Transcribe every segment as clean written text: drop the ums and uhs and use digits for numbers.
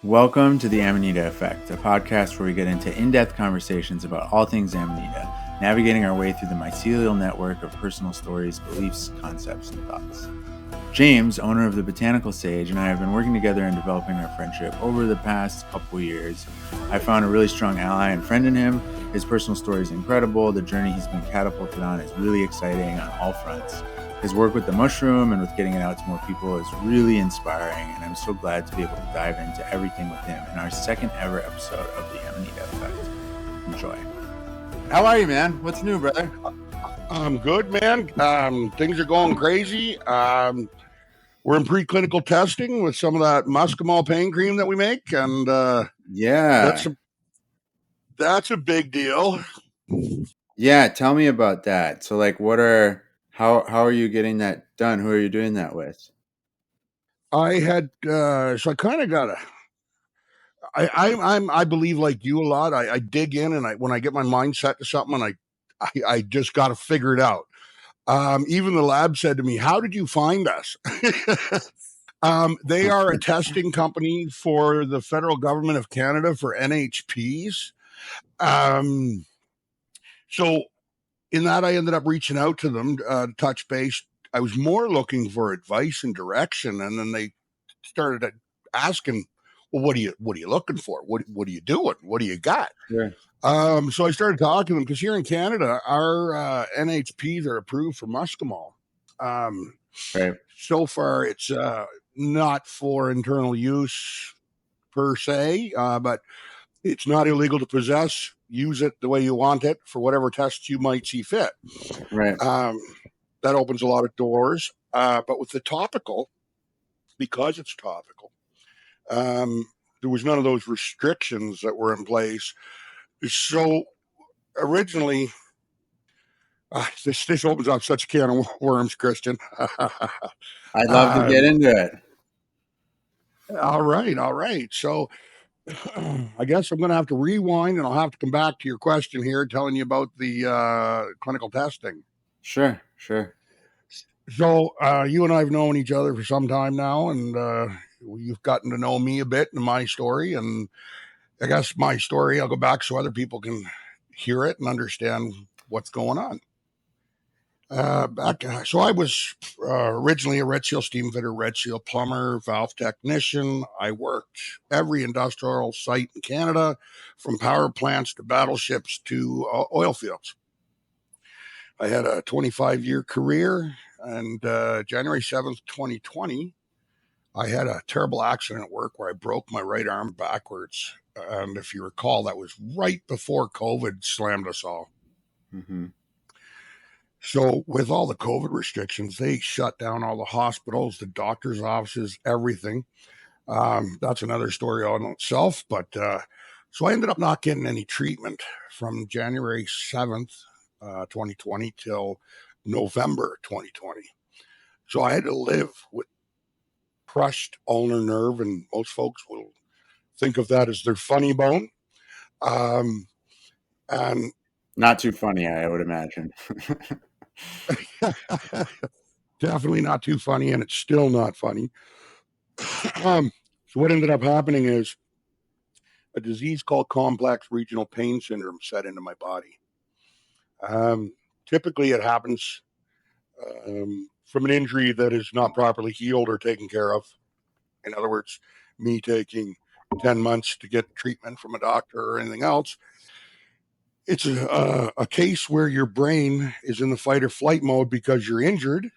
Welcome to the Amanita Effect, a podcast where we get into in-depth conversations about all things Amanita, navigating our way through the mycelial network of personal stories, beliefs, concepts, and thoughts. James, owner of the Botanical Sage, and I have been working together in developing our friendship over the past couple years. I found a really strong ally and friend in him. His personal story is incredible. The journey he's been catapulted on is really exciting on all fronts. His work with the mushroom and with getting it out to more people is really inspiring, and I'm so glad to be able to dive into everything with him in our second ever episode of the Amanita Effect. Enjoy. How are you, man? What's new, brother? I'm good, man. Things are going crazy. We're in preclinical testing with some of that muscaria pain cream that we make, and that's a big deal. Yeah, tell me about that. So, like, how are you getting that done? Who are you doing that with? I kind of got I believe like you a lot. I dig in, and when I get my mind set to something, I just got to figure it out. Even the lab said to me, "How did you find us?" They are a testing company for the federal government of Canada for NHPs. So in that, I ended up reaching out to them, touch base. I was more looking for advice and direction, and then they started asking, "Well, what are you looking for? What are you doing? What do you got?" Sure. So I started talking to them because here in Canada, our NHPs are approved for muscaria. Right. So far, it's not for internal use per se, but it's not illegal to possess. Use it the way you want it for whatever tests you might see fit. Right. That opens a lot of doors. But with the topical, because it's topical, there was none of those restrictions that were in place. So originally, this opens up such a can of worms, Christian. I'd love to get into it. All right. So I guess I'm going to have to rewind, and I'll have to come back to your question here, telling you about the clinical testing. Sure. So you and I have known each other for some time now, and you've gotten to know me a bit and my story. And I guess my story, I'll go back so other people can hear it and understand what's going on. So I was originally a red seal steam fitter, red seal plumber, valve technician. I worked every industrial site in Canada, from power plants to battleships to oil fields. I had a 25-year career, and January 7th, 2020, I had a terrible accident at work where I broke my right arm backwards. And if you recall, that was right before COVID slammed us all. Mm-hmm. So with all the COVID restrictions, they shut down all the hospitals, the doctor's offices, everything. That's another story on itself. But so I ended up not getting any treatment from January 7th, 2020 till November 2020. So I had to live with crushed ulnar nerve, and most folks will think of that as their funny bone. And not too funny, I would imagine. Definitely not too funny, and it's still not funny. So what ended up happening is a disease called complex regional pain syndrome set into my body. Typically, it happens from an injury that is not properly healed or taken care of. In other words, me taking 10 months to get treatment from a doctor or anything else. It's a case where your brain is in the fight or flight mode because you're injured.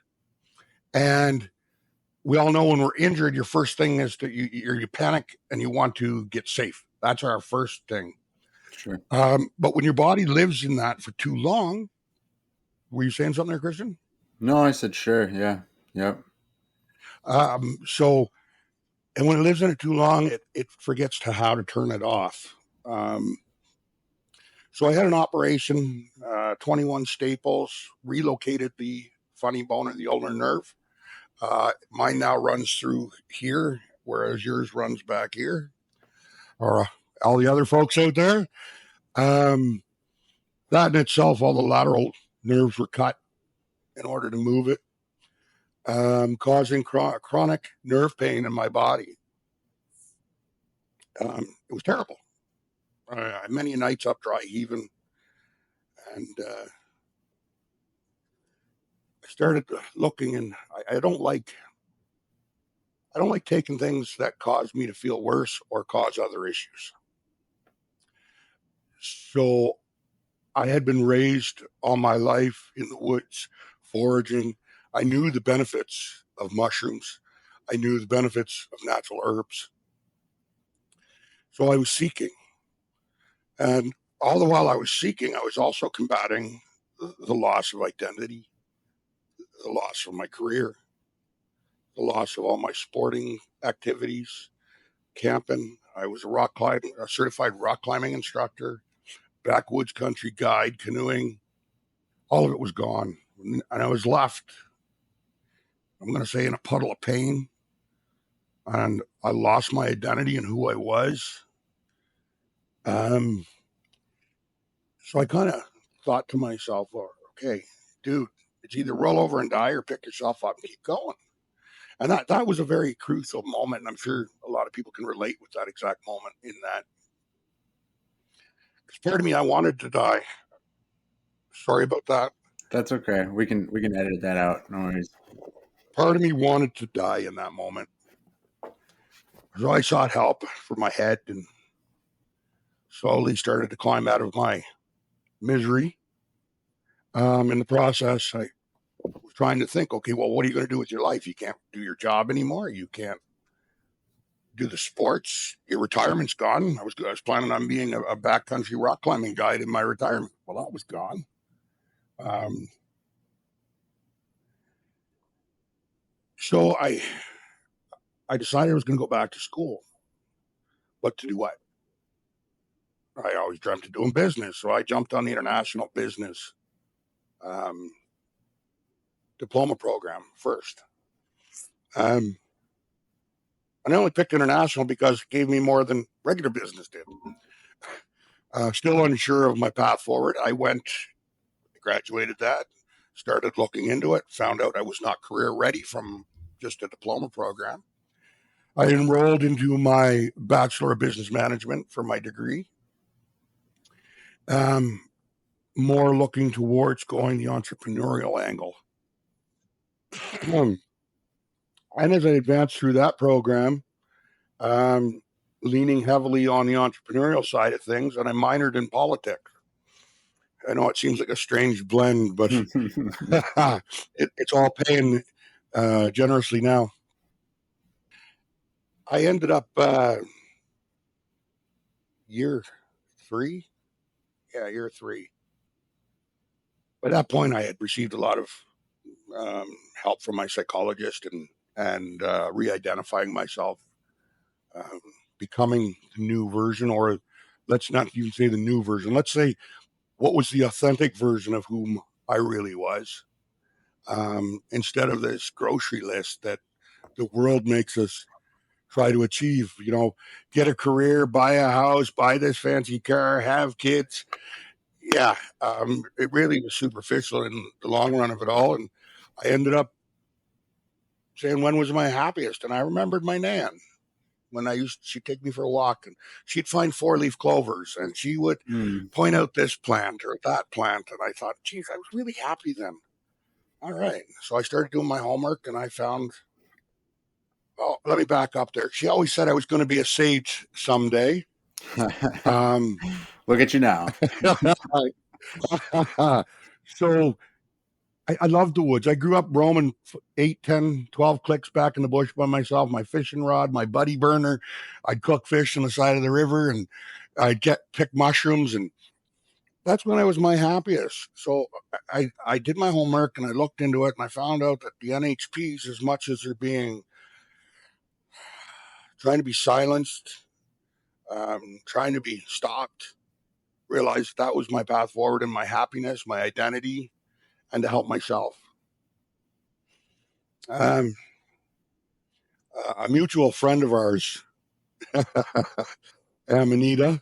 And we all know when we're injured, your first thing is you panic and you want to get safe. That's our first thing. Sure. But when your body lives in that for too long, were you saying something there, Christian? No, I said sure. Yeah. Yep. And when it lives in it too long, it forgets how to turn it off. So I had an operation, 21 staples, relocated the funny bone and the ulnar nerve. Mine now runs through here, whereas yours runs back here. Or all the other folks out there. That in itself, all the lateral nerves were cut in order to move it, causing chronic nerve pain in my body. It was terrible. Many nights up dry heaving, and I started looking, and I don't like taking things that cause me to feel worse or cause other issues. So I had been raised all my life in the woods, foraging. I knew the benefits of mushrooms. I knew the benefits of natural herbs. So I was seeking. And all the while I was seeking, I was also combating the loss of identity, the loss of my career, the loss of all my sporting activities, camping. I was a certified rock climbing instructor, backwoods country guide, canoeing. All of it was gone. And I was left, I'm going to say, in a puddle of pain. And I lost my identity and who I was. So I kind of thought to myself, well, okay, dude, it's either roll over and die or pick yourself up and keep going. And that was a very crucial moment. And I'm sure a lot of people can relate with that exact moment in that. Because part of me, I wanted to die. Sorry about that. That's okay. We can edit that out. No worries. Part of me wanted to die in that moment. So I sought help for my head and slowly started to climb out of my misery. In the process, I was trying to think, okay, well, what are you going to do with your life? You can't do your job anymore. You can't do the sports. Your retirement's gone. I was planning on being a backcountry rock climbing guide in my retirement. Well, that was gone. So I decided I was going to go back to school. But to do what? I always dreamt of doing business. So I jumped on the international business diploma program first. And I only picked international because it gave me more than regular business did. Still unsure of my path forward. I graduated that, started looking into it, found out I was not career ready from just a diploma program. I enrolled into my Bachelor of Business Management for my degree. More looking towards going the entrepreneurial angle. And as I advanced through that program, leaning heavily on the entrepreneurial side of things, and I minored in politics. I know it seems like a strange blend, but it's all paying generously now. I ended up year 3. Yeah, year 3. By that point, I had received a lot of help from my psychologist and re-identifying myself, becoming the new version, or let's not even say the new version. Let's say what was the authentic version of whom I really was, instead of this grocery list that the world makes us try to achieve. Get a career, buy a house, buy this fancy car, have kids. Yeah, it really was superficial in the long run of it all. And I ended up saying, when was my happiest? And I remembered my Nan. When she'd take me for a walk and she'd find 4-leaf clovers and she would point out this plant or that plant. And I thought, geez, I was really happy then. All right. So I started doing my homework and I found, let me back up there. She always said I was going to be a sage someday. Look at you now. So I love the woods. I grew up roaming 8, 10, 12 clicks back in the bush by myself, my fishing rod, my buddy burner. I'd cook fish on the side of the river and I'd pick mushrooms. And that's when I was my happiest. So I did my homework and I looked into it and I found out that the NHPs, as much as they're trying to be silenced, trying to be stopped, realized that was my path forward and my happiness, my identity, and to help myself. A mutual friend of ours, Amanita,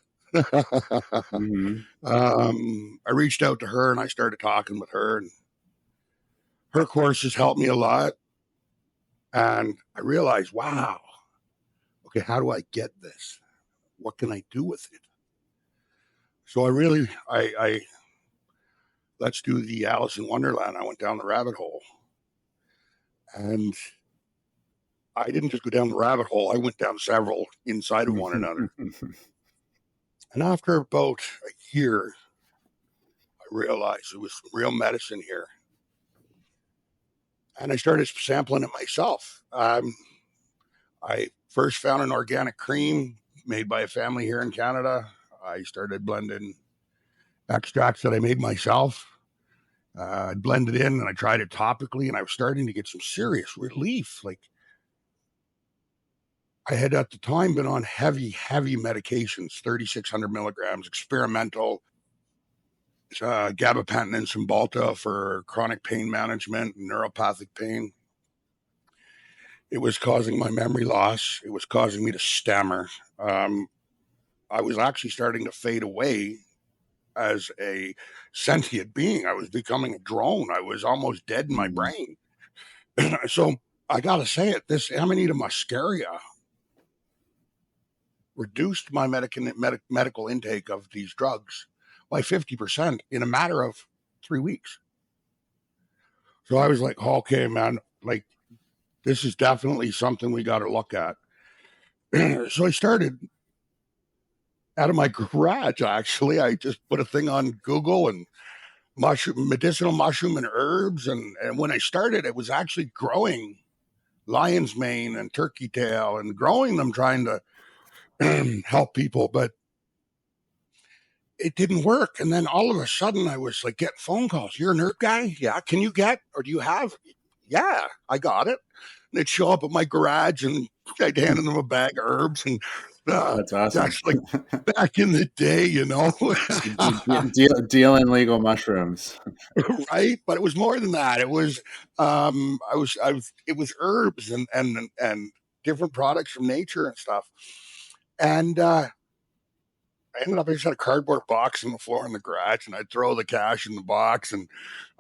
I reached out to her and I started talking with her, and her courses helped me a lot. And I realized, wow, okay, how do I get this? what can I do with it? So I let's do the Alice in Wonderland. I went down the rabbit hole, and I didn't just go down the rabbit hole. I went down several inside of one another. And after about a year, I realized there was some real medicine here. And I started sampling it myself. I first found an organic cream made by a family here in Canada. I started blending extracts that I made myself. I blended in and I tried it topically, and I was starting to get some serious relief. Like, I had at the time been on heavy medications, 3,600 milligrams, experimental, gabapentin and Cymbalta for chronic pain management and neuropathic pain. It was causing my memory loss. It was causing me to stammer. I was actually starting to fade away as a sentient being. I was becoming a drone. I was almost dead in my brain. So I got to say it, this Amanita Muscaria reduced my medical intake of these drugs by 50% in a matter of 3 weeks. So I was like, okay, man, like, this is definitely something we got to look at. So I started out of my garage, actually. I just put a thing on Google and medicinal mushroom and herbs. And when I started, it was actually growing lion's mane and turkey tail and growing them, trying to help people. But it didn't work. And then all of a sudden I was like getting phone calls. You're a herb guy? Yeah. Can you get, or do you have? Yeah, I got it. And they'd show up at my garage and I'd hand them a bag of herbs. And that's awesome. That's like back in the day, you know. Dealing legal mushrooms. Right. But it was more than that. It was it was herbs and different products from nature and stuff. And I ended up, I just had a cardboard box on the floor in the garage, and I'd throw the cash in the box and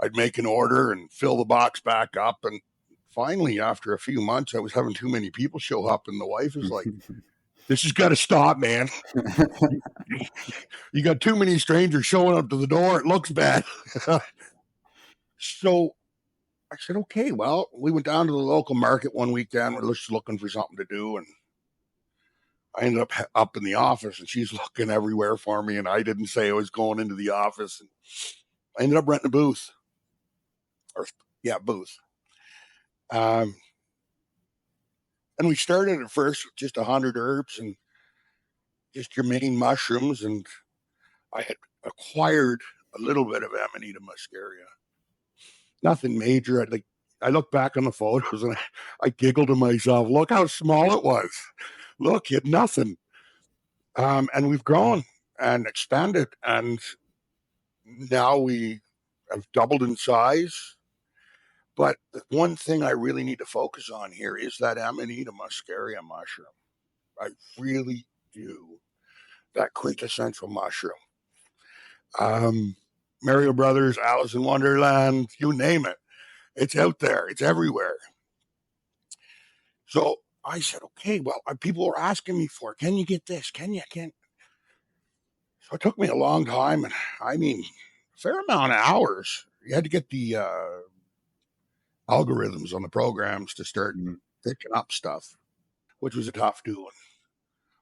I'd make an order and fill the box back up. And finally, after a few months, I was having too many people show up, and the wife was like, this has got to stop, man. You got too many strangers showing up to the door. It looks bad. So I said, okay, well, we went down to the local market one weekend. We're just looking for something to do. And I ended up in the office, and she's looking everywhere for me. And I didn't say I was going into the office. And I ended up renting a booth. Booth. And we started at first with just 100 herbs and just your main mushrooms. And I had acquired a little bit of Amanita Muscaria. Nothing major. I look back on the photos and I giggled to myself, look how small it was. Look, you had nothing. And we've grown and expanded, and now we have doubled in size. But the one thing I really need to focus on here is that Amanita Muscaria mushroom. I really do. That quintessential mushroom. Mario Brothers, Alice in Wonderland, you name it. It's out there. It's everywhere. So I said, okay, well, people were asking me for, can you get this? Can you? So it took me a long time. And I mean, a fair amount of hours. You had to get the algorithms on the programs to start picking up stuff, which was a tough doing.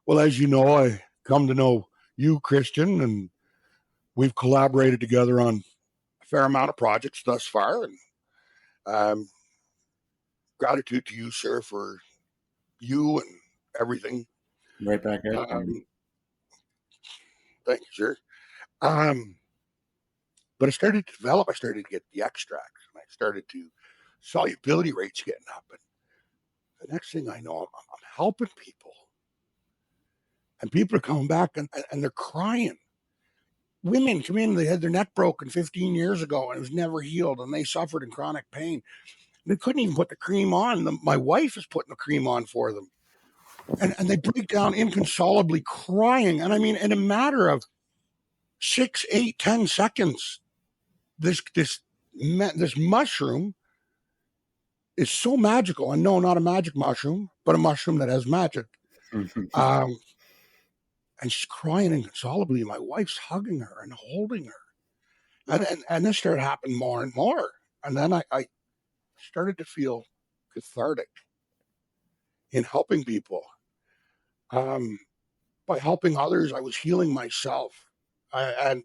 Well, as you know, I come to know you, Christian, and we've collaborated together on a fair amount of projects thus far. And gratitude to you, sir, for you and everything. Right back at you. Thank you, sir. But I started to develop. I started to get the extracts, and I started to solubility rates getting up. And the next thing I know, I'm helping people, and people are coming back and they're crying. Women come in, they had their neck broken 15 years ago, and it was never healed, and they suffered in chronic pain. They couldn't even put the cream on. My wife is putting the cream on for them. And they break down inconsolably crying. And I mean, in a matter of 6, 8, 10 seconds, this mushroom is so magical. And no, not a magic mushroom, but a mushroom that has magic. and she's crying inconsolably. My wife's hugging her and holding her. And this started happening more and more. And then I started to feel cathartic in helping people. Um, by helping others, I was healing myself. And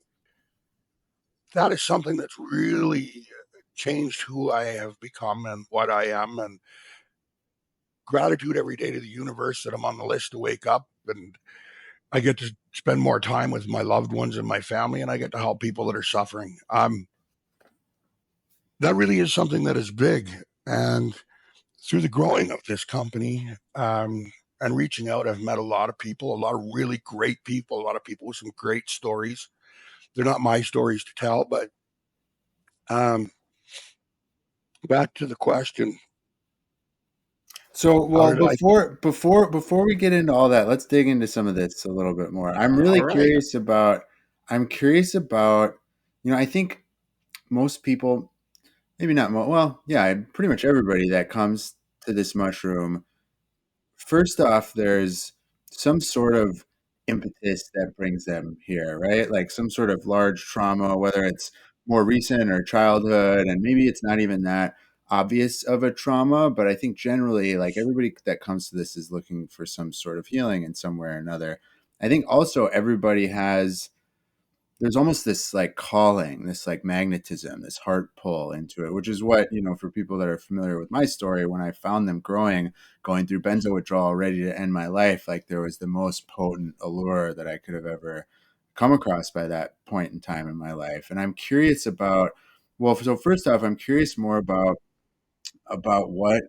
that is something that's really changed who I have become and what I am. And gratitude every day to the universe that I'm on the list to wake up and I get to spend more time with my loved ones and my family, and I get to help people that are suffering. That really is something that is big. And through the growing of this company and reaching out, I've met a lot of people, a lot of really great people, a lot of people with some great stories. They're not my stories to tell, but back to the question. So, How well, did I? before we get into all that, let's dig into some of this a little bit more. I'm really All right. curious about. I'm curious about. I think most people, maybe not. Well, yeah, pretty much everybody that comes to this mushroom. First off, there's some sort of impetus that brings them here, right? Like some sort of large trauma, whether it's more recent or childhood, and maybe it's not even that obvious of a trauma, but I think generally, like everybody that comes to this is looking for some sort of healing in some way or another. I think also everybody has there's almost this like calling, this like magnetism, this heart pull into it, which is what, for people that are familiar with my story, when I found them going through benzo withdrawal, ready to end my life, like there was the most potent allure that I could have ever come across by that point in time in my life. And I'm curious about, well, so first off, I'm curious more about what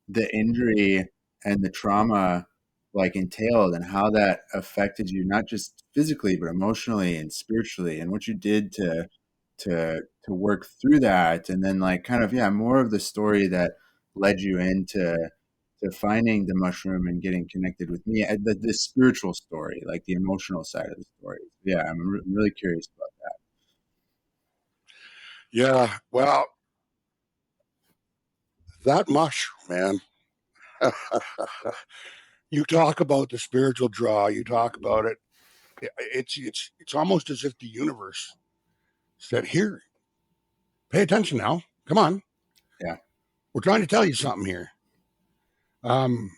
the injury and the trauma like entailed and how that affected you, not just physically but emotionally and spiritually, and what you did to work through that, and then like kind of, yeah, more of the story that led you into to finding the mushroom and getting connected with me, the spiritual story, like the emotional side of the story. Yeah, I'm really curious about Yeah. Well, that mushroom, man. You talk about the spiritual draw. You talk about it. It's almost as if the universe said, "Here, pay attention now. Come on, that. we're trying to tell you something here." Um,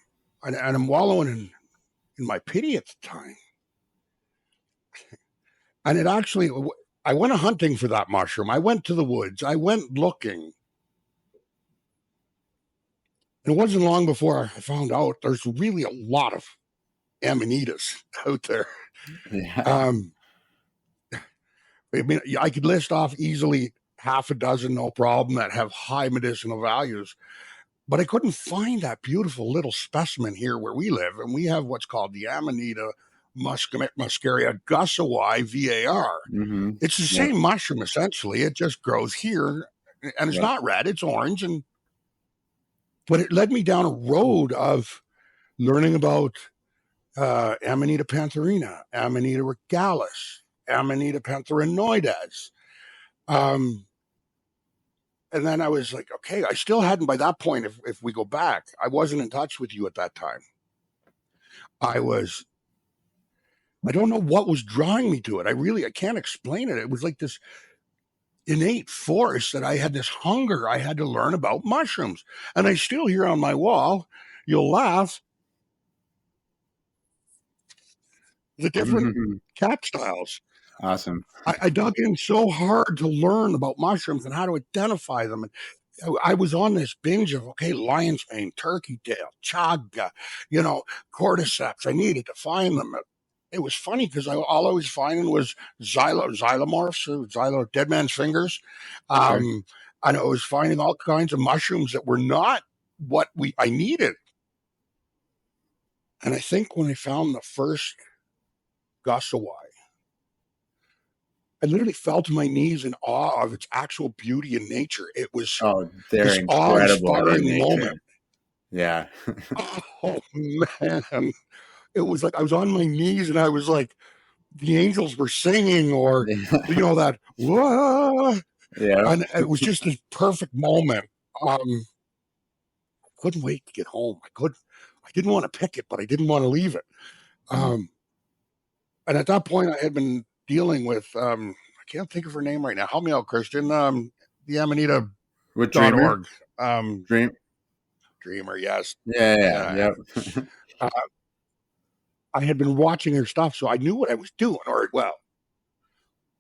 and I'm wallowing in my pity at the time. And it actually, I went hunting for that mushroom. I went to the woods. I went looking. And it wasn't long before I found out there's really a lot of amanitas out there. Yeah. Um, I mean, I could list off easily half a dozen, no problem, that have high medicinal values. But I couldn't find that beautiful little specimen here where we live. And we have what's called the Amanita Muscaria gussawai VAR. Mm-hmm. It's the Yep. same mushroom, essentially. It just grows here. And it's Yep. not red, it's orange. But it led me down a road of learning about Amanita pantherina, Amanita regalis, Amanita pantherinoides. Um, and then I was like, okay, I still hadn't by that point. If we go back, I wasn't in touch with you at that time. I was, I don't know what was drawing me to it. I can't explain it. It was like this innate force that I had this hunger. I had to learn about mushrooms. And I still hear on my wall, you'll laugh, the different cat styles. Awesome. I dug in so hard to learn about mushrooms and how to identify them. And I was on this binge of, okay, lion's mane, turkey tail, chaga, cordyceps. I needed to find them. It was funny because all I was finding was xylomorphs, or dead man's fingers. Sure. Um, and I was finding all kinds of mushrooms that were not what I needed. And I think when I found the first gosawai, I literally fell to my knees in awe of its actual beauty and nature. It was Oh, they're this awe incredible in inspiring nature. moment. Yeah. Oh, man. It was like I was on my knees and I was like, the angels were singing, or, that, whoa. Yeah. And it was just this perfect moment. I couldn't wait to get home. I didn't want to pick it, but I didn't want to leave it. Mm. Um, And at that point, I had been dealing with, I can't think of her name right now. Help me out, Christian. The Amanita.org. With Dreamer? Dream? Dreamer, yes. Yeah. Yeah. Yep. Uh, I had been watching her stuff, so I knew what I was doing. Or, well,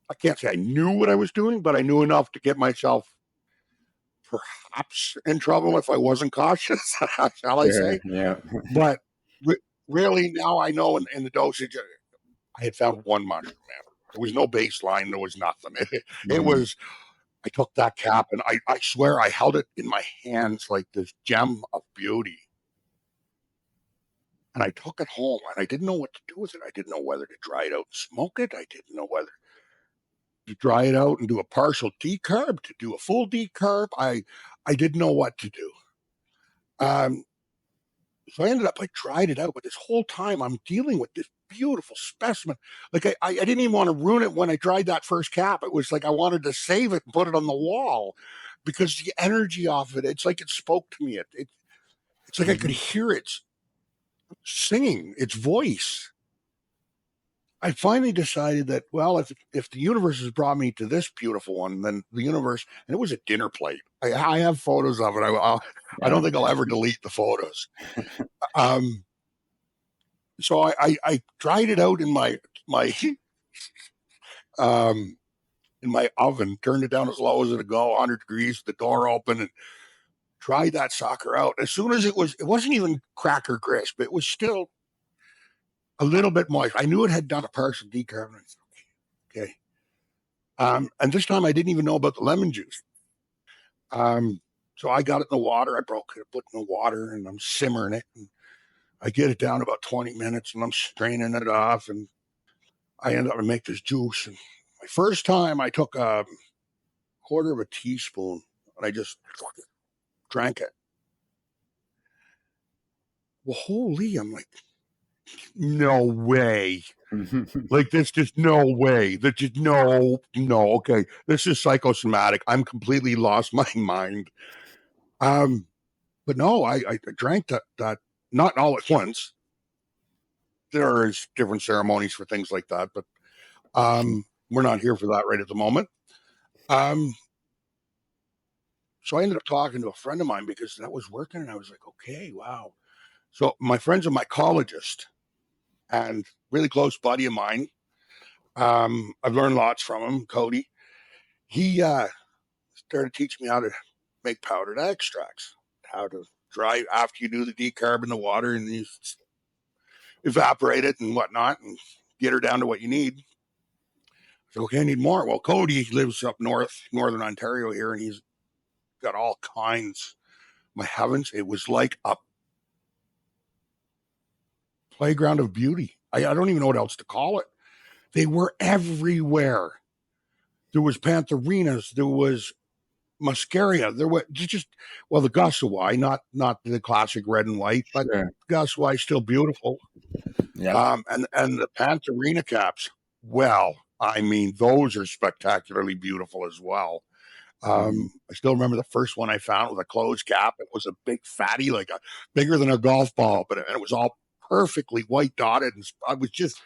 I can't say I knew what I was doing, but I knew enough to get myself perhaps in trouble if I wasn't cautious, shall I Sure. say. Yeah. But really, now I know in the dosage, I had found one mushroom, man. There was no baseline. There was nothing. It Mhm. was, I took that cap and I swear I held it in my hands like this gem of beauty. And I took it home and I didn't know what to do with it. I didn't know whether to dry it out and smoke it. I didn't know whether to dry it out and do a partial decarb, to do a full decarb. I didn't know what to do. Um, so I tried it out, but this whole time I'm dealing with this beautiful specimen. Like I didn't even want to ruin it when I tried that first cap. It was like I wanted to save it and put it on the wall because the energy off it, it's like it spoke to me. It's like I could Mhm. hear it singing, its voice. I finally decided that, well, if the universe has brought me to this beautiful one, then the universe, and it was a dinner plate. I have photos of it. I Yeah. don't think I'll ever delete the photos. Um, so I dried it out my um, in my oven, turned it down as low as it'd go, 100 degrees, the door open, and tried that sucker out. As soon as it wasn't even cracker crisp. It was still a little bit moist. I knew it had done a partial decarbonation. Okay. And this time I didn't even know about the lemon juice. So I got it in the water. I broke it, put it in the water, and I'm simmering it. And I get it down about 20 minutes, and I'm straining it off, and I end up to make this juice. And my first time, I took a quarter of a teaspoon, and I just drank it. Well, holy! I'm like, no way. Like there's just no way. There's just no. Okay, this is psychosomatic. I'm completely lost my mind. But no, I drank that not all at once. There is different ceremonies for things like that, but we're not here for that right at the moment. Um, so I ended up talking to a friend of mine because that was working, and I was like, okay, wow. So my friend's a mycologist and really close buddy of mine. I've learned lots from him, Cody. He started teaching me how to make powdered extracts, how to dry after you do the decarb in the water and you evaporate it and whatnot and get her down to what you need. So, okay, I need more. Well, Cody lives up northern Ontario here, and he's got all kinds. My heavens, it was like a playground of beauty. I don't even know what else to call it. They were everywhere. There was pantherinas. There was muscaria. There was just well, the gossawi, not the classic red and white, but Sure. gossawi still beautiful. Yeah. And the pantherina caps. Well, I mean, those are spectacularly beautiful as well. I still remember the first one I found with a closed cap. It was a big fatty, like a bigger than a golf ball, but it was all perfectly white dotted. And I was just,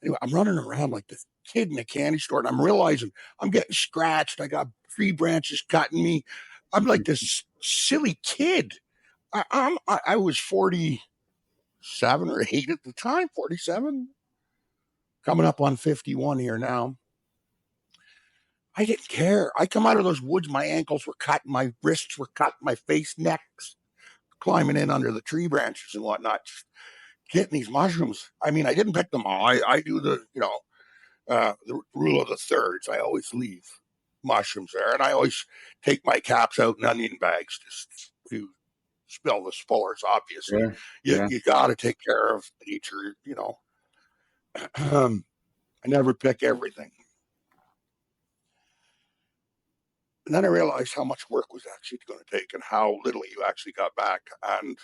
anyway, I'm running around like this kid in a candy store, and I'm realizing I'm getting scratched. I got tree branches cutting me. I'm like this silly kid. I was 47 or 8 at the time, 47, coming up on 51 here now. I didn't care. I come out of those woods, my ankles were cut, my wrists were cut, my face, necks, climbing in under the tree branches and whatnot, just getting these mushrooms. I mean, I didn't pick them all. I do the rule of the thirds. I always leave mushrooms there, and I always take my caps out in onion bags just to spill the spores. Obviously, Sure. you Yeah. you got to take care of nature. I never pick everything. And then I realized how much work was actually going to take and how little you actually got back. And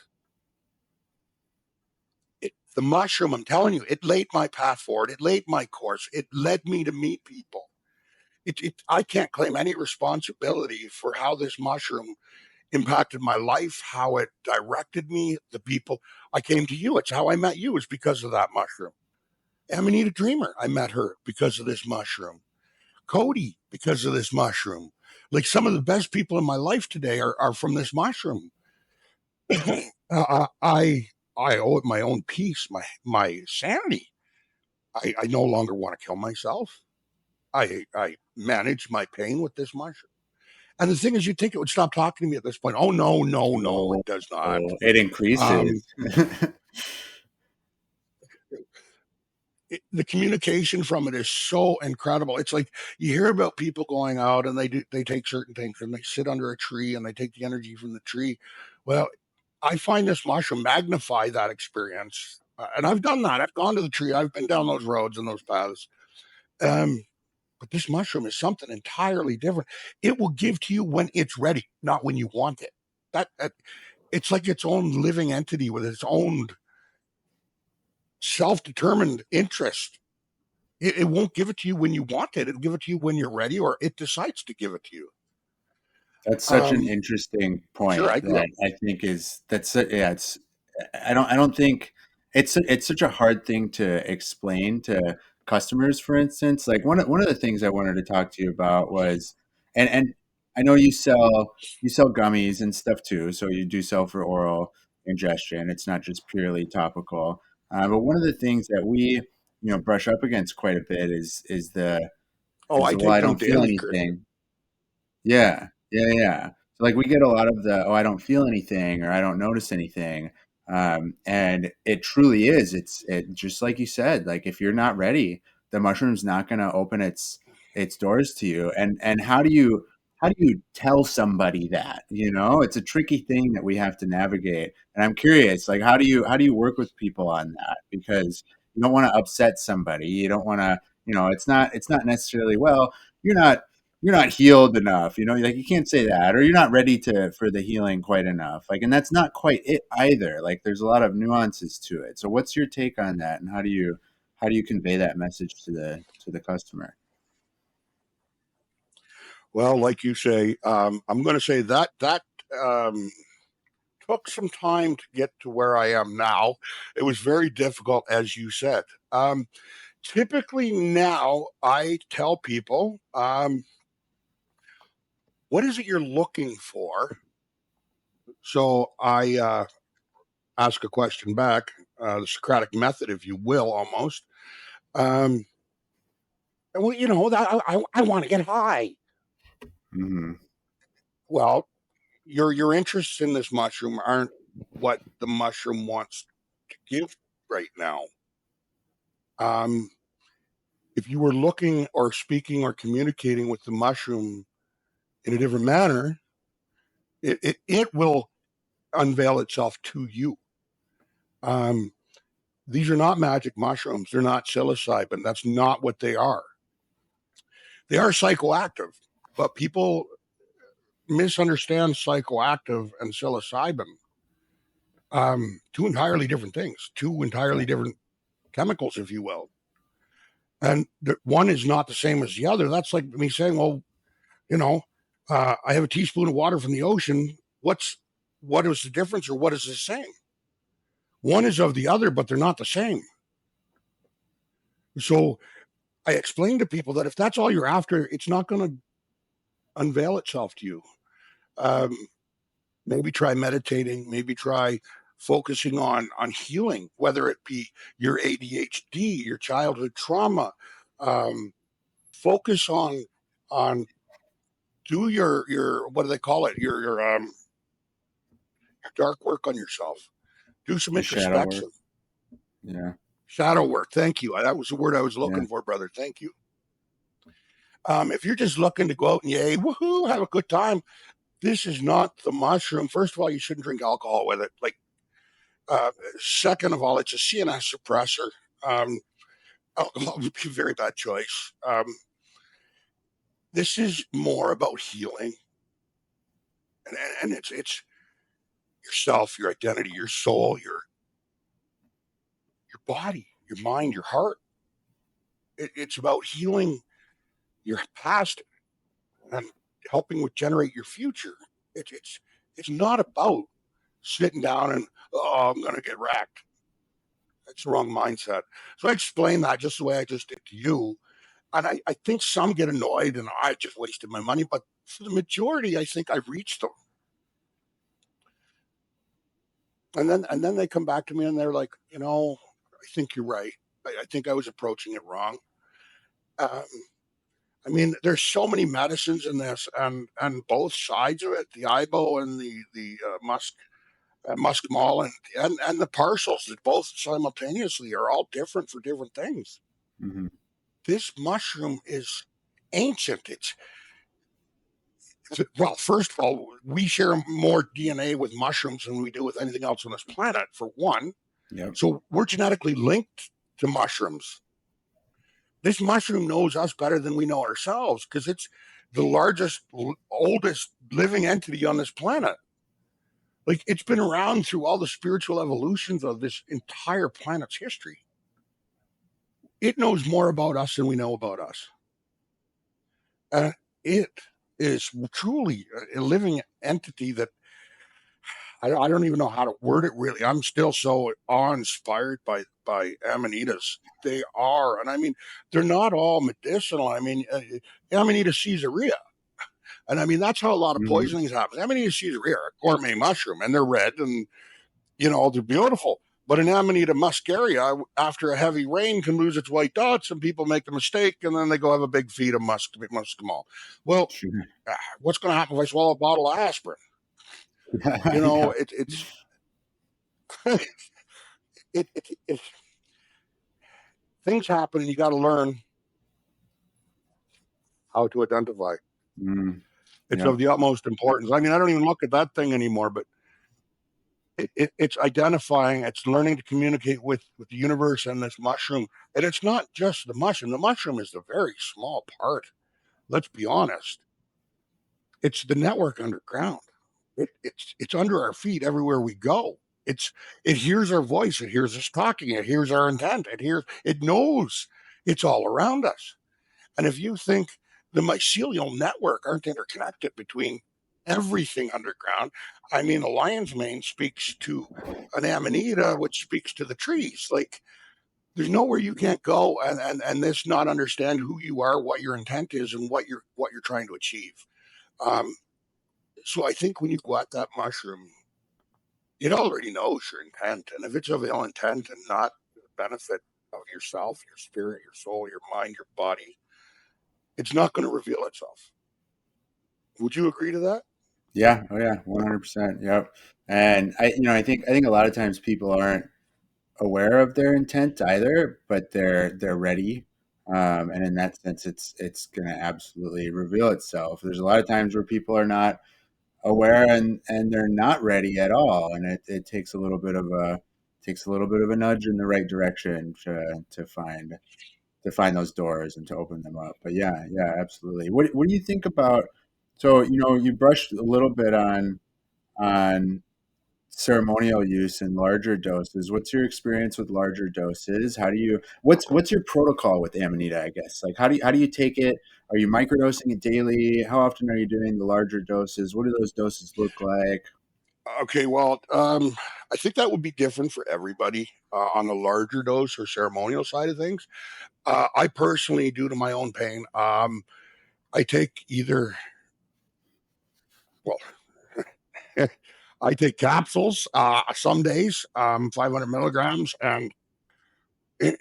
the mushroom, I'm telling you, it laid my path forward. It laid my course. It led me to meet people. I can't claim any responsibility for how this mushroom impacted my life, how it directed me, the people. I came to you. It's how I met you. It's because of that mushroom. Amanita Dreamer, I met her because of this mushroom. Cody, because of this mushroom. Like some of the best people in my life today are from this mushroom. I owe it my own peace, my sanity. I no longer want to kill myself. I manage my pain with this mushroom. And the thing is, you think it would stop talking to me at this point. Oh, no, no, no, Oh, it does not. it increases. Um, the communication from it is so incredible. It's like you hear about people going out and they take certain things and they sit under a tree and they take the energy from the tree. Well, I find this mushroom magnify that experience. And I've done that. I've gone to the tree. I've been down those roads and those paths. Um, but this mushroom is something entirely different. It will give to you when it's ready, not when you want it. That it's like its own living entity with its own self-determined interest. It won't give it to you when you want it. It'll give it to you when you're ready, or it decides to give it to you. That's such an Um, interesting sure, point I grew up. that I think is that's yeah, it's I don't think it's such a hard thing to explain to customers, for instance. Like one of the things I wanted to talk to you about was and I know you sell gummies and stuff too, so you do sell for oral ingestion. It's not just purely topical. But one of the things that we brush up against quite a bit Oh, is I the, well, take I them don't feel daily, Christian. anything. Yeah, yeah, yeah. So like we get a lot of the, oh, I don't feel anything or I don't notice anything. And it truly is. It just like you said, like if you're not ready, the mushroom's not going to open its doors to you. And how do you tell somebody that? It's a tricky thing that we have to navigate. And I'm curious, like how do you work with people on that? Because you don't want to upset somebody. You don't want to, it's not necessarily, well, you're not you're not healed enough, like you can't say that, or you're not ready to for the healing quite enough, like, and that's not quite it either. Like there's a lot of nuances to it. So what's your take on that, and how do you convey that message to the customer? Well, like you say, I'm going to say that um, took some time to get to where I am now. It was very difficult, as you said. Typically now, I tell people, what is it you're looking for? So I ask a question back, the Socratic method, if you will, almost. Um, well, that I want to get high. Hmm. Well, your interests in this mushroom aren't what the mushroom wants to give right now. Um, if you were looking or speaking or communicating with the mushroom in a different manner, it will unveil itself to you. Um, these are not magic mushrooms. They're not psilocybin. That's not what they are. They are psychoactive, but people misunderstand psychoactive and psilocybin. Two entirely different things, two entirely different chemicals, if you will. And one is not the same as the other. That's like me saying, well, you know, I have a teaspoon of water from the ocean. What is the difference, or what is the same? One is of the other, but they're not the same. So I explain to people that if that's all you're after, it's not going to unveil itself to you. Um, maybe try meditating. Maybe try focusing on healing, whether it be your ADHD, your childhood trauma. Um, focus on do your what do they call it, your dark work on yourself. Do some The shadow work. introspection. Yeah. Shadow work. Thank you. That was the word I was Yeah. looking for, brother. Thank you. If you're just looking to go out and yay, woohoo, have a good time, this is not the mushroom. First of all, you shouldn't drink alcohol with it. Like, second of all, it's a CNS suppressor. Um, alcohol would be a very bad choice. This is more about healing, and it's yourself, your identity, your soul, your body, your mind, your heart. It's about healing your past and helping with generate your future. It's not about sitting down and, oh, I'm going to get racked. It's the wrong mindset. So I explained that just the way I just did to you. And I think some get annoyed and I just wasted my money, but for the majority, I think I've reached them. And then they come back to me and they're like, I think you're right. I think I was approaching it wrong. Um, I mean, there's so many medicines in this, and both sides of it, the IBO and the muskmol and the partials, that both simultaneously are all different for different things. Mm-hmm. This mushroom is ancient. Well, first of all, we share more DNA with mushrooms than we do with anything else on this planet, for one. Yep. So we're genetically linked to mushrooms. This mushroom knows us better than we know ourselves because it's the largest, oldest living entity on this planet. Like, it's been around through all the spiritual evolutions of this entire planet's history. It knows more about us than we know about us. It is truly a living entity that I don't even know how to word it really. I'm still so awe-inspired by amanitas. They are, and I mean, they're not all medicinal. I mean, Amanita caesarea, and I mean that's how a lot of Mm-hmm. poisonings happen. Amanita caesarea are a gourmet mushroom, and they're red, and they're beautiful. But an Amanita muscaria, after a heavy rain, can lose its white dots, and people make the mistake, and then they go have a big feed of muskmol. Well, Sure. what's going to happen if I swallow a bottle of aspirin? Yeah. It's it things happen, and you got to learn how to identify. Mm, It's yep. of the utmost importance. I mean, I don't even look at that thing anymore, but it's identifying. It's learning to communicate with the universe and this mushroom. And it's not just the mushroom. The mushroom is the very small part. Let's be honest. It's the network underground. It's under our feet everywhere we go. It hears our voice. It hears us talking. It hears our intent. It knows it's all around us. And if you think the mycelial network aren't interconnected between everything underground, I mean, a lion's mane speaks to an amanita, which speaks to the trees. Like, there's nowhere you can't go and this not understand who you are, what your intent is, and what you're trying to achieve. Um, so I think when you go at that mushroom, it already knows your intent, and if it's of ill intent and not the benefit of yourself, your spirit, your soul, your mind, your body, it's not going to reveal itself. Would you agree to that? Yeah. Oh yeah. 100%. Yep. And I think a lot of times people aren't aware of their intent either, but they're ready. And in that sense, it's going to absolutely reveal itself. There's a lot of times where people are not aware and they're not ready at all, and it takes a little bit of a nudge in the right direction to find those doors and to open them up. But yeah, yeah, absolutely. What do you think about? So you brushed a little bit on ceremonial use in larger doses. What's your experience with larger doses? What's your protocol with Amanita, I guess? Like how do you take it? Are you microdosing it daily? How often are you doing the larger doses? What do those doses look like? Okay, well, I think that would be different for everybody on the larger dose or ceremonial side of things. I personally, due to my own pain, I take either, well, I take capsules some days, 500 milligrams, and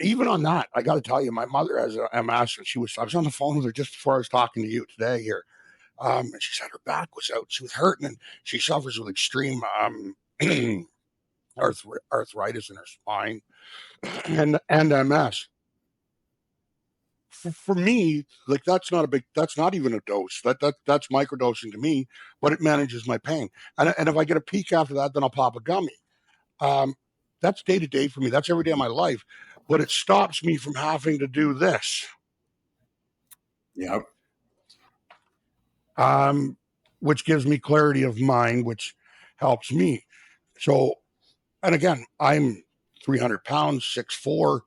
even on that, I got to tell you, my mother has a MS, and I was on the phone with her just before I was talking to you today here. And she said her back was out. She was hurting, and she suffers with extreme arthritis in her spine and MS. For me, like, that's not even a dose. That's microdosing to me, but it manages my pain. And if I get a peak after that, then I'll pop a gummy. Um, that's day to day for me. That's every day of my life. But it stops me from having to do this, Yep. um, which gives me clarity of mind, which helps me. So, and again, I'm 300 pounds, 6'4".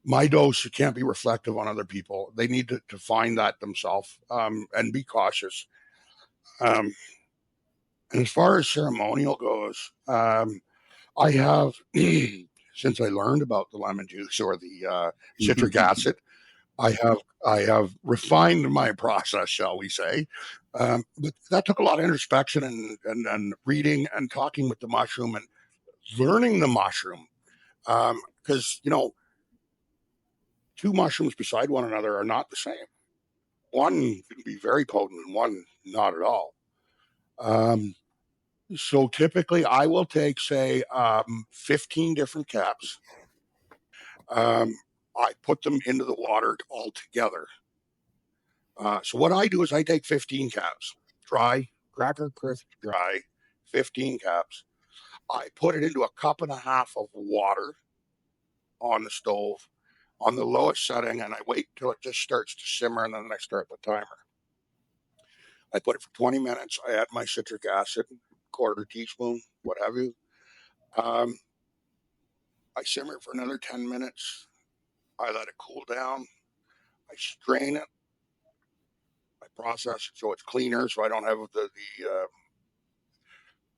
My dose can't be reflective on other people. They need to find that themselves, and be cautious. Um, and as far as ceremonial goes, I have since I learned about the lemon juice or the citric acid, I have refined my process, shall we say. But that took a lot of introspection and reading and talking with the mushroom and learning the mushroom. Because, two mushrooms beside one another are not the same. One can be very potent and one not at all. So typically I will take, say, 15 different caps. I put them into the water all together. So what I do is I take 15 caps, dry, cracker crisp dry, 15 caps. I put it into a cup and a half of water on the stove on the lowest setting, and I wait till it just starts to simmer, and then I start the timer. I put it for 20 minutes. I add my citric acid, quarter teaspoon, what have you. I simmer it for another 10 minutes. I let it cool down. I strain it. I process it so it's cleaner, so I don't have the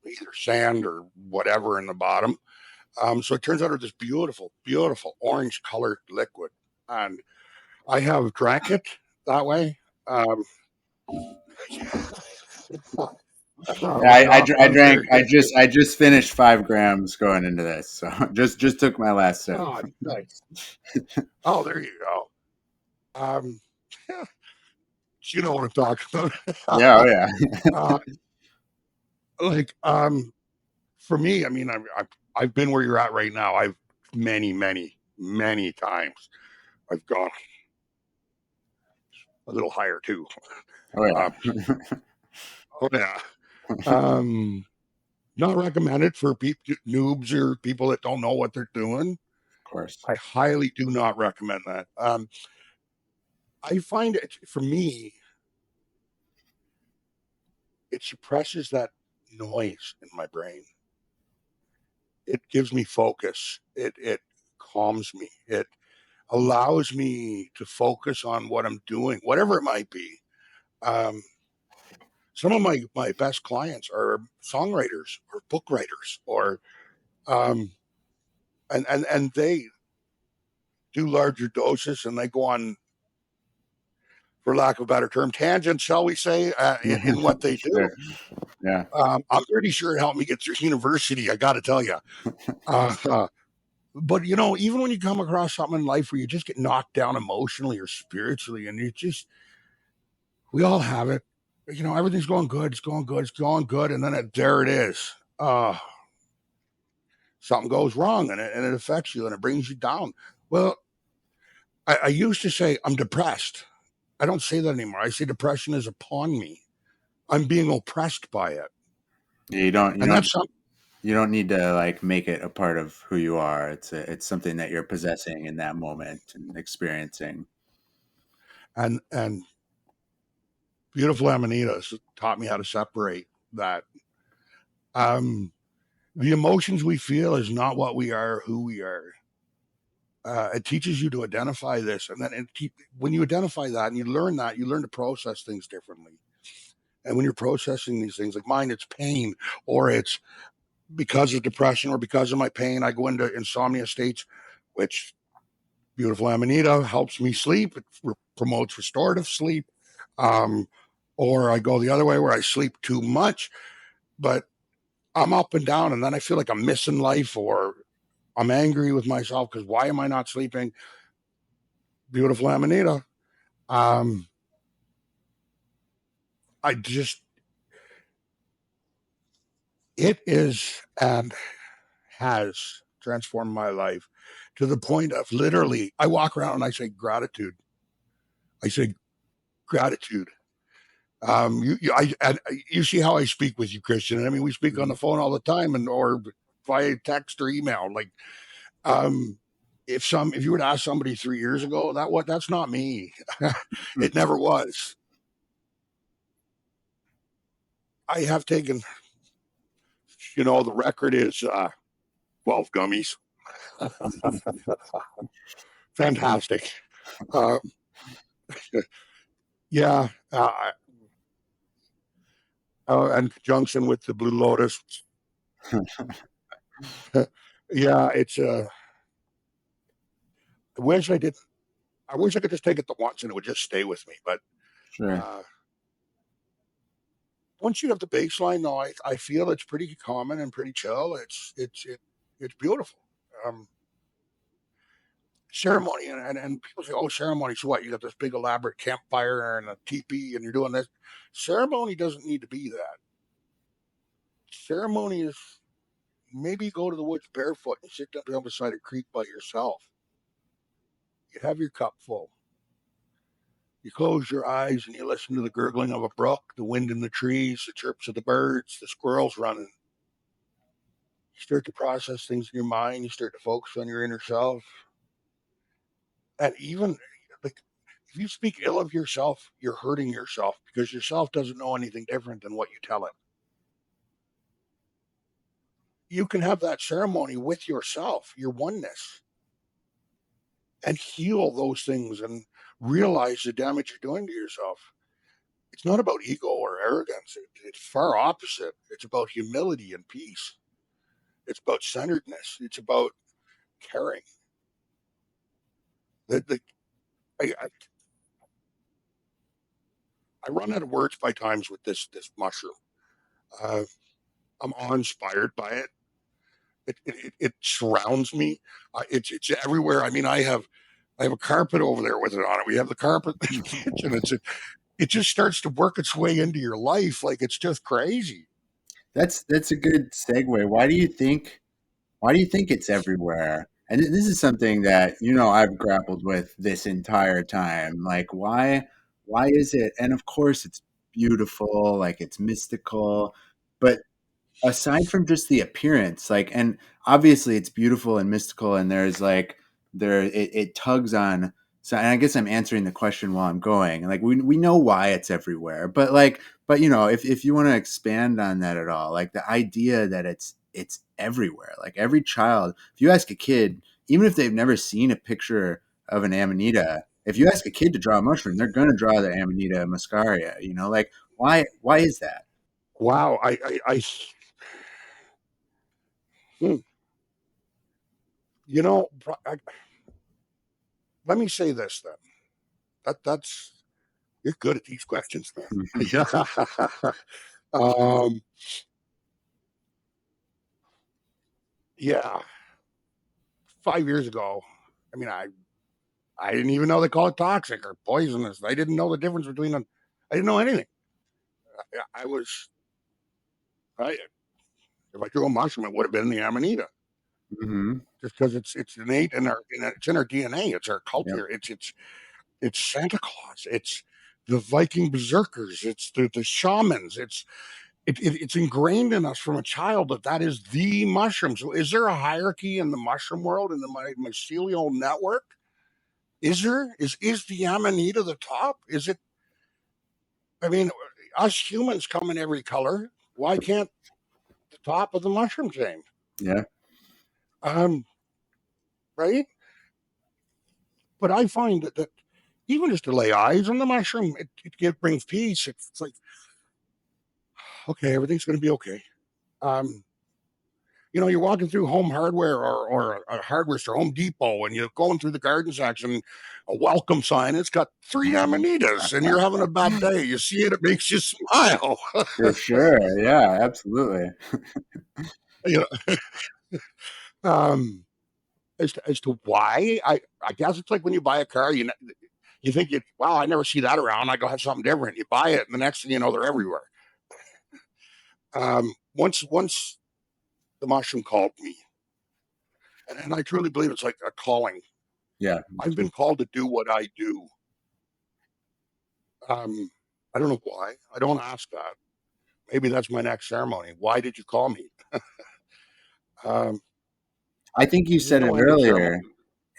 either sand or whatever in the bottom. So it turns out this beautiful, beautiful orange colored liquid. And I have drank it that way. I drank. I just finished 5 grams going into this, so just took my last sip. Oh, nice. Oh, there you go. You know what I'm talking about. Yeah, oh yeah. For me, I mean, I've been where you're at right now. I've many times. I've gone a little higher too. Oh yeah. Oh yeah. Not recommended for noobs or people that don't know what they're doing. Of course. I highly do not recommend that. I find it, for me, it suppresses that noise in my brain. It gives me focus. It calms me. It allows me to focus on what I'm doing, whatever it might be. Some of my best clients are songwriters or book writers, or and they do larger doses, and they go on, for lack of a better term, tangents, shall we say, in what they do. Sure. Yeah. I'm pretty sure it helped me get through university. I got to tell you. But even when you come across something in life where you just get knocked down emotionally or spiritually, and we all have it. Everything's going good. It's going good. It's going good, and then there it is. Something goes wrong, and it affects you, and it brings you down. Well, I used to say I'm depressed. I don't say that anymore. I say depression is upon me. I'm being oppressed by it. You don't need to make it a part of who you are. It's something that you're possessing in that moment and experiencing. And beautiful Amanitas taught me how to separate that. The emotions we feel is not what we are, who we are. It teaches you to identify this, and then when you identify that and you learn to process things differently. And when you're processing these things, like mine, it's pain, or it's because of depression, or because of my pain, I go into insomnia states, which beautiful Amanita helps me sleep. It promotes restorative sleep. Or I go the other way where I sleep too much, but I'm up and down, and then I feel like I'm missing life, or I'm angry with myself because why am I not sleeping? Beautiful Amanita. It is and has transformed my life to the point of literally, I walk around and I say gratitude. I say gratitude. You see how I speak with you, Christian. I mean, we speak on the phone all the time, or via text or email. Like, if you were to ask somebody 3 years ago, that's not me. It never was. I have taken, the record is 12 gummies. Fantastic. Yeah. In conjunction with the Blue Lotus. Yeah, it's I wish I did. I wish I could just take it the once and it would just stay with me. But Sure. uh, once you have the baseline, though, I feel it's pretty common and pretty chill. It's beautiful. Um, Ceremony and people say, "Oh, ceremony. So what? You got this big elaborate campfire and a teepee, and you're doing this." Ceremony doesn't need to be that. Ceremony is maybe go to the woods barefoot and sit down beside a creek by yourself. You have your cup full. You close your eyes and you listen to the gurgling of a brook, the wind in the trees, the chirps of the birds, the squirrels running. You start to process things in your mind. You start to focus on your inner self. And even like if you speak ill of yourself, you're hurting yourself because yourself doesn't know anything different than what you tell it. You can have that ceremony with yourself, your oneness, and heal those things and realize the damage you're doing to yourself. It's not about ego or arrogance. It's far opposite. It's about humility and peace. It's about centeredness. It's about caring. The I run out of words by times with this mushroom. Uh, I'm awe inspired by it. It surrounds me. It's everywhere. I mean, I have a carpet over there with it on it. We have the carpet in the kitchen. It just starts to work its way into your life. Like it's just crazy. That's a good segue. Why do you think it's everywhere? And this is something that I've grappled with this entire time. Like why is it? And of course it's beautiful, like it's mystical, but aside from just the appearance, like, and obviously it's beautiful and mystical, and there's like it tugs on. So, and I guess I'm answering the question while I'm going. Like we know why it's everywhere, but if you want to expand on that at all, like the idea that it's everywhere, like every child, if you ask a kid, even if they've never seen a picture of an amanita, if you ask a kid to draw a mushroom, they're going to draw the Amanita muscaria. Like why is that? Wow. Hmm, you know, I, let me say this then. That's you're good at these questions, man. Yeah. um, yeah. 5 years ago, I mean, I didn't even know they call it toxic or poisonous. I didn't know the difference between them. I didn't know anything. I was, I, if I threw a mushroom, it would have been the Amanita, Hmm. just because it's innate it's in our DNA. It's our Yep. culture. It's Santa Claus. It's the Viking berserkers. It's the shamans. It's ingrained in us from a child that is the mushroom. So, is there a hierarchy in the mushroom world in the mycelial network? Is there? Is the Amanita the top? Is it? I mean, us humans come in every color. Why can't the top of the mushroom change? Yeah. Um, right? But I find that even just to lay eyes on the mushroom, it brings peace. It's like, okay, everything's going to be okay. Um, you're walking through Home Hardware or a hardware store, Home Depot, and you're going through the garden section, a welcome sign. It's got three amanitas, and you're having a bad day. You see it, it makes you smile. For sure. Yeah, absolutely. you know, as to why, I guess it's like when you buy a car, you think wow, I never see that around. I go have something different. You buy it, and the next thing you know, they're everywhere. Once the mushroom called me, and I truly believe it's like a calling. Yeah. I've been called to do what I do. Um, I don't know why. I don't ask that. Maybe that's my next ceremony. Why did you call me? Um, I think you there's said it no end of earlier, ceremony.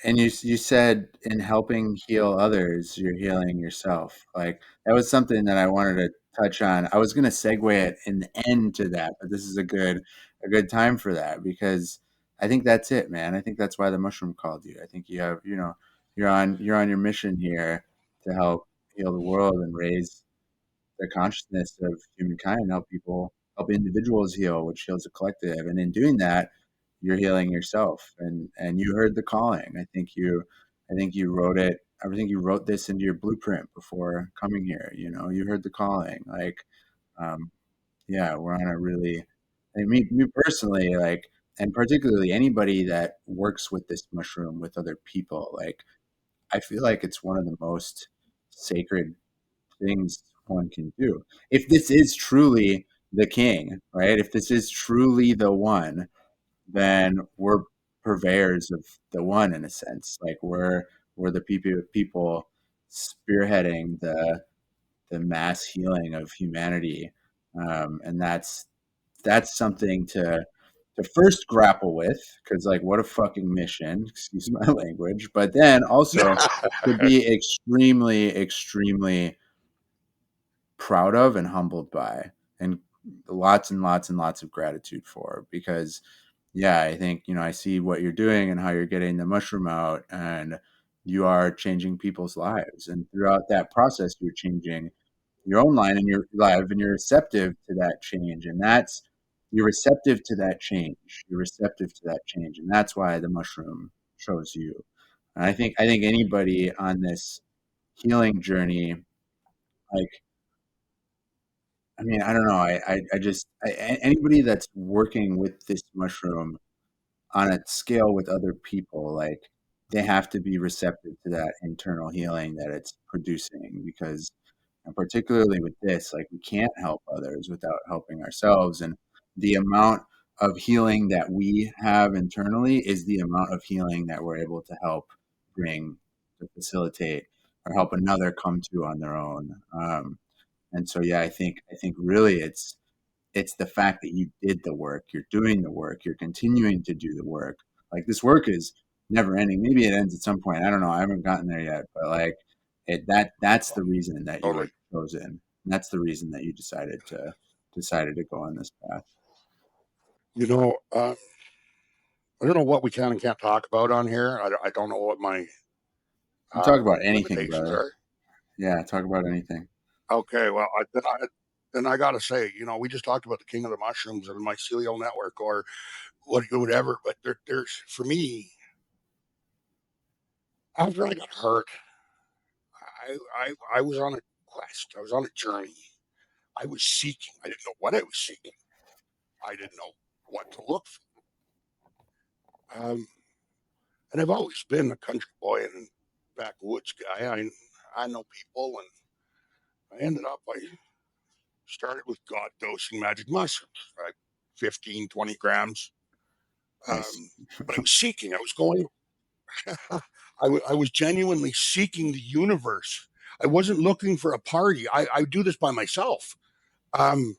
and you said in helping heal others, you're healing yourself. Like that was something that I wanted to touch on. I was going to segue it in the end to that, but this is a good time for that because I think that's it, man. I think that's why the mushroom called you. I think you have, you're on your mission here to help heal the world and raise the consciousness of humankind, help individuals heal, which heals the collective. And in doing that, you're healing yourself. And you heard the calling. I think I think you wrote it. I think you wrote this into your blueprint before coming here. You heard the calling. Like, um, yeah, we're on a really, me personally, like, and particularly anybody that works with this mushroom with other people, like, I feel like it's one of the most sacred things one can do. If this is truly the king, right? If this is truly the one, then we're purveyors of the one in a sense. Like we're the people spearheading the mass healing of humanity, and that's something to first grapple with, because like what a fucking mission, excuse my language, but then also to be extremely extremely proud of and humbled by, and lots and lots and lots of gratitude for, because yeah, I think, I see what you're doing and how you're getting the mushroom out, and you are changing people's lives, and throughout that process you're changing your own line and your life, and you're receptive to that change, and you're receptive to that change, and that's why the mushroom chose you. And I think anybody on this healing journey, like, I mean, I don't know, I just anybody that's working with this mushroom on a scale with other people, like, they have to be receptive to that internal healing that it's producing, because, and particularly with this, like, we can't help others without helping ourselves, and the amount of healing that we have internally is the amount of healing that we're able to help bring, to facilitate, or help another come to on their own. And so yeah, I think really it's the fact that you did the work, you're doing the work, you're continuing to do the work. Like, this work is never ending. Maybe it ends at some point. I don't know. I haven't gotten there yet, but like, that's the reason that you Totally. were chosen. That's the reason that you decided to go on this path. You know, I don't know what we can and can't talk about on here. I don't know what my You talk about anything, limitations brother. are. Yeah, talk about anything. Okay, well, then I got to say, we just talked about the king of the mushrooms and the mycelial network, or whatever. But there's, for me, after I got hurt, I was on a quest. I was on a journey. I was seeking. I didn't know what I was seeking. I didn't know what to look for. And I've always been a country boy and backwoods guy. I know people, and I started with God dosing magic mushrooms, right? 15, 20 grams. Nice. But I was seeking. I was going. I was genuinely seeking the universe. I wasn't looking for a party. I do this by myself, um,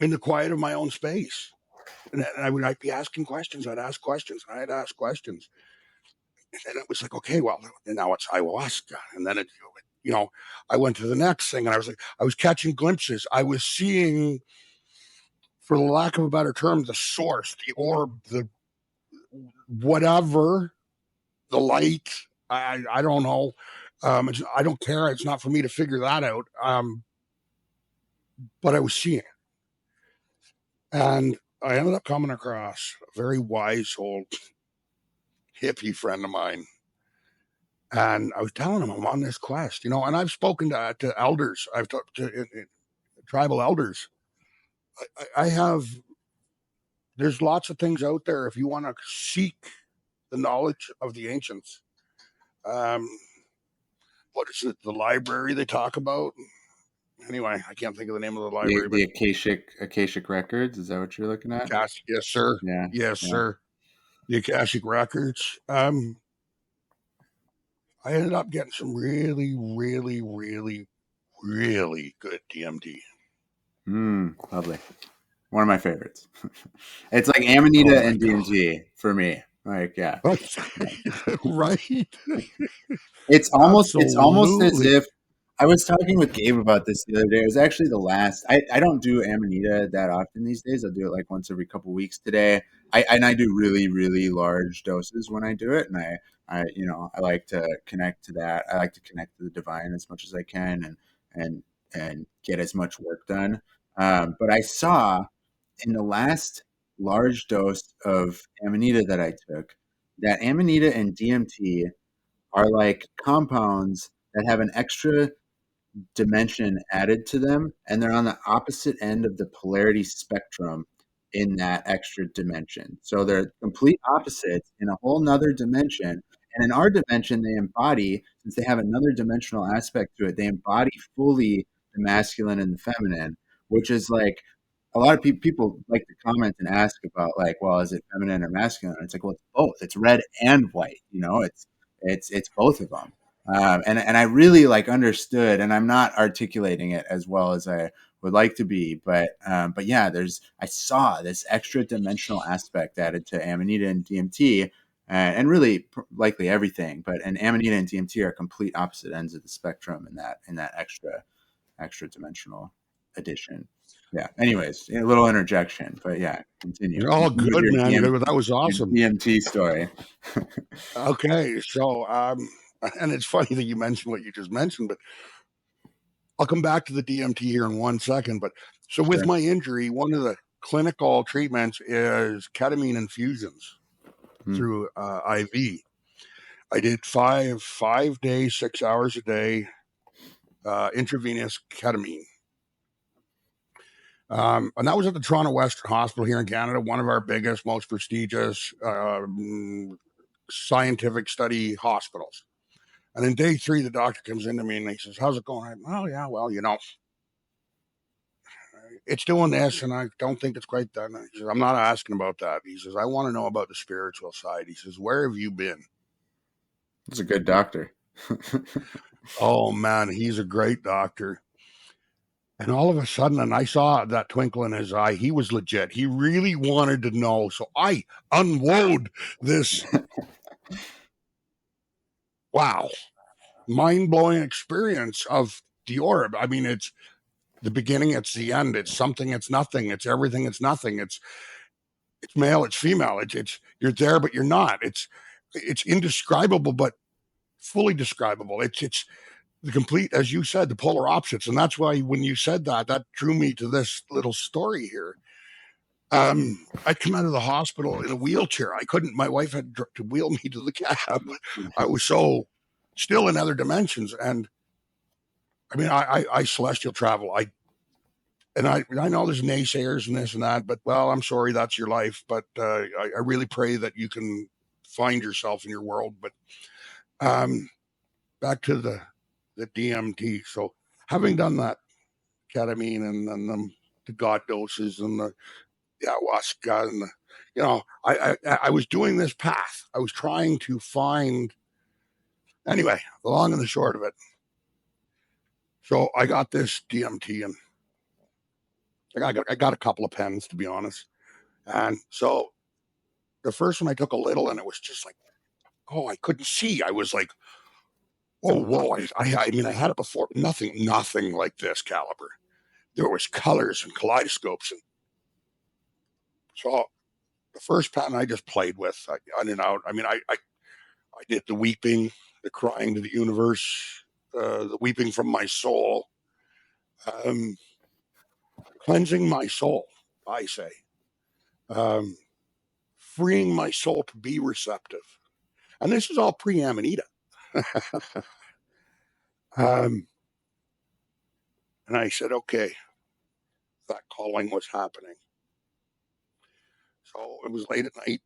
in the quiet of my own space. And I'd be asking questions. I'd ask questions. I'd ask questions. And it was like, okay, well, and now it's ayahuasca. And then I went to the next thing, and I was like, I was catching glimpses. I was seeing, for the lack of a better term, the source, the orb, the whatever, the light. I don't know. I don't care. It's not for me to figure that out. But I was seeing it. And I ended up coming across a very wise old hippie friend of mine. And I was telling him I'm on this quest, and I've spoken to elders. I've talked to tribal elders. I have, there's lots of things out there if you want to seek the knowledge of the ancients. Um, what is it? The library they talk about? Anyway, I can't think of the name of the The library, but the Akashic records, is that what you're looking at? Yes, sir. Yeah. Yes, Yeah. sir. The Akashic records. I ended up getting some really, really, really, really good DMT. Lovely. One of my favorites. It's like Oh Amanita my and god! DMT for me. Like, yeah. Right? It's almost as Absolutely. if I was talking with Gabe about this the other day. It was actually the last. I don't do Amanita that often these days. I'll do it like once every couple weeks today. I do really really large doses when I do it, and I like to connect to that. I like to connect to the divine as much as I can, and and get as much work done. But I saw in the last large dose of Amanita that I took, that Amanita and DMT are like compounds that have an extra dimension added to them, and they're on the opposite end of the polarity spectrum in that extra dimension. So they're complete opposites in a whole nother dimension. And in our dimension, they embody, since they have another dimensional aspect to it, they embody fully the masculine and the feminine, which is like a lot of people like to comment and ask about like, well, is it feminine or masculine? It's like, well, it's both. It's red and white. It's both of them. And I really like understood, and I'm not articulating it as well as I would like to be, but yeah, I saw this extra dimensional aspect added to Amanita and DMT, and really likely everything. But and Amanita and DMT are complete opposite ends of the spectrum in that extra dimensional addition. Yeah. Anyways, a little interjection, but yeah, You're all continue with good, your man. Good. That was your awesome. DMT story. Okay, so and it's funny that you mentioned what you just mentioned, but I'll come back to the DMT here in 1 second. But so with Sure. my injury, one of the clinical treatments is ketamine infusions Hmm. through IV. I did 5 days, 6 hours a day, intravenous ketamine. And that was at the Toronto Western Hospital here in Canada, one of our biggest, most prestigious scientific study hospitals. And then day 3, the doctor comes in to me and he says, "How's it going?" "Oh, yeah, well, it's doing this, and I don't think it's quite done." He says, "I'm not asking about that." He says, "I want to know about the spiritual side." He says, "Where have you been?" That's a good doctor. Oh, man, he's a great doctor. And all of a sudden, and I saw that twinkle in his eye, he was legit. He really wanted to know. So I unload this, wow, mind-blowing experience of the orb. I mean, it's the beginning, it's the end. It's something, it's nothing. It's everything, it's nothing. It's male, it's female. It's you're there, but you're not. It's indescribable, but fully describable. It's the complete, as you said, the polar opposites. And that's why when you said that, that drew me to this little story here. I'd come out of the hospital in a wheelchair. I couldn't, my wife had to wheel me to the cab. I was so still in other dimensions. And I mean, I celestial travel. I know there's naysayers and this and that, but well, I'm sorry, that's your life. But I really pray that you can find yourself in your world. But back to the DMT. So having done that ketamine and the God doses and the ayahuasca and I was doing this path. I was trying to find, anyway, the long and the short of it. So I got this DMT and I got a couple of pens, to be honest. And so the first one I took a little and it was just like, oh, I couldn't see. I was like, whoa. I mean, I had it before, but nothing like this caliber. There was colors and kaleidoscopes. And so the first pattern I just played with, in and out. I mean, I did the weeping, the crying to the universe, the weeping from my soul, um, cleansing my soul, I say, um, freeing my soul to be receptive. And this is all pre-Amanita. And I said, okay, that calling was happening. So it was late at night.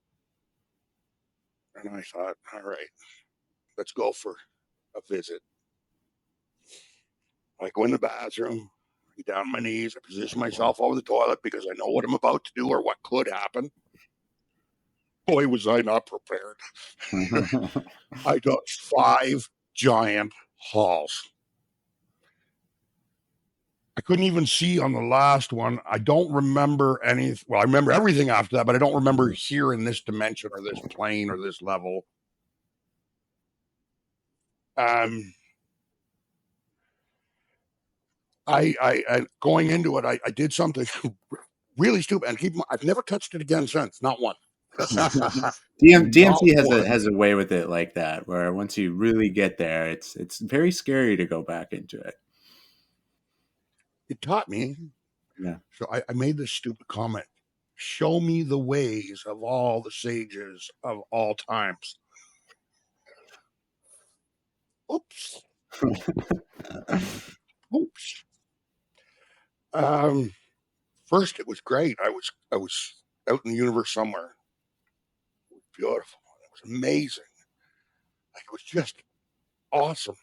And I thought, all right, let's go for a visit. I go in the bathroom, I get down on my knees, I position myself over the toilet because I know what I'm about to do or what could happen. Boy, was I not prepared. I got 5 giant halls. I couldn't even see on the last one. I don't remember any. Well, I remember everything after that, but I don't remember here in this dimension or this plane or this level. I going into it, I did something really stupid, and I've never touched it again since. Not one. Not DMT one. has a way with it like that, where once you really get there, it's very scary to go back into it. It taught me. Yeah. So I made this stupid comment. show me the ways of all the sages of all times. Oops. Oops. First, it was great. I was out in the universe somewhere. It was beautiful. It was amazing. Like, it was just awesome.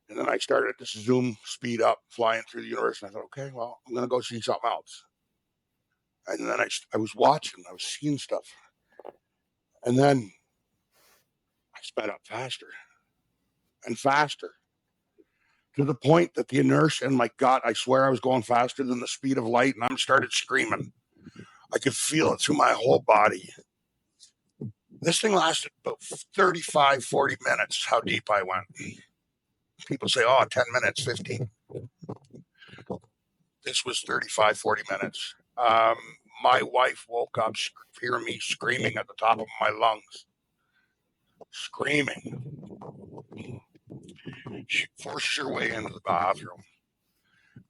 And then I started to zoom, speed up, flying through the universe. And I thought, okay, well, I'm going to go see something else. And then I was watching, I was seeing stuff. And then I sped up faster and faster to the point that the inertia in my gut, I swear I was going faster than the speed of light. And I started screaming. I could feel it through my whole body. This thing lasted about 35, 40 minutes, how deep I went. People say, oh, 10 minutes, 15. This was 35, 40 minutes. My wife woke up hearing me screaming at the top of my lungs. Screaming. She forces her way into the bathroom.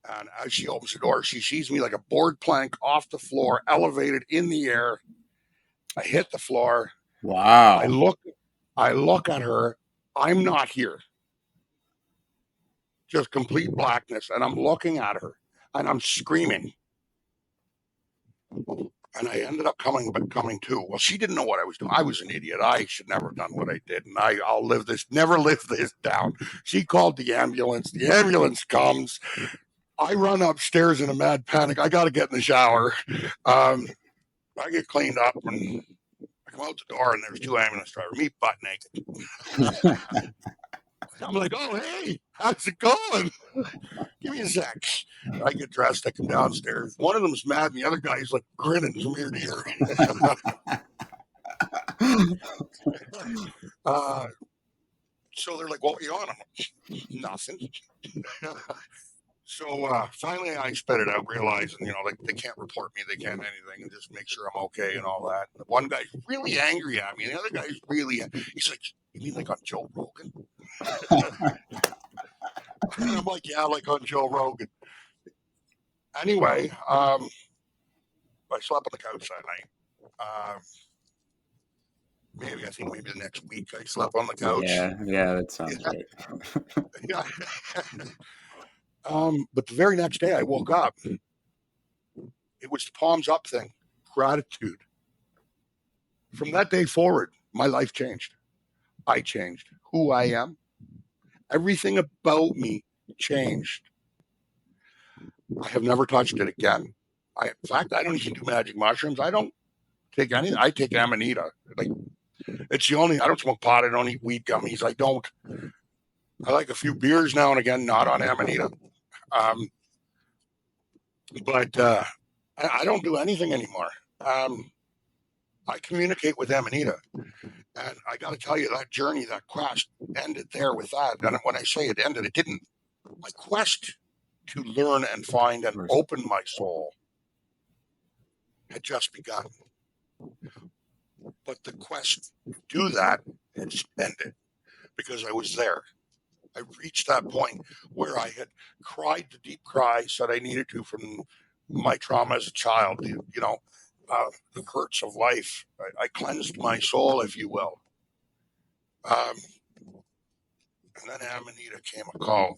And as she opens the door, she sees me like a board plank off the floor, elevated in the air. I hit the floor. Wow. I look at her. I'm not here. Just complete blackness. And I'm looking at her and I'm screaming. And I ended up coming to. Well, she didn't know what I was doing. I was an idiot. I should never have done what I did. And I'll never live this down. She called the ambulance. The ambulance comes. I run upstairs in a mad panic. I got to get in the shower. I get cleaned up and I come out the door and there's two ambulance drivers, me butt naked. I'm like, oh, hey, how's it going? Give me a sec. I get dressed. I come downstairs. One of them's mad, and the other guy's like grinning from ear to ear. So they're like, what were you on? I'm like, nothing. So finally I spit it out, realizing, like they can't report me, they can't anything, and just make sure I'm okay and all that. And the one guy's really angry at me, and the other guy's he's like, you mean like on Joe Rogan? And I'm like, yeah, like on Joe Rogan. Anyway, I slept on the couch that night. I think maybe the next week I slept on the couch. Yeah, that sounds right. Yeah. But the very next day I woke up. It was the palms up thing, gratitude. From that day forward, my life changed. I changed who I am. Everything about me changed. I have never touched it again. In fact, I don't even do magic mushrooms. I don't take anything. I take Amanita. Like, it's the only. I don't smoke pot. I don't eat weed gummies. I like a few beers now and again, not on Amanita. But I don't do anything anymore. I communicate with Amanita. And I got to tell you, that journey, that quest ended there with that. And when I say it ended, it didn't. My quest to learn and find and open my soul had just begun. But the quest to do that had ended because I was there. I reached that point where I had cried the deep cries that I needed to from my trauma as a child, the hurts of life. I cleansed my soul, if you will. And then Amanita came a call.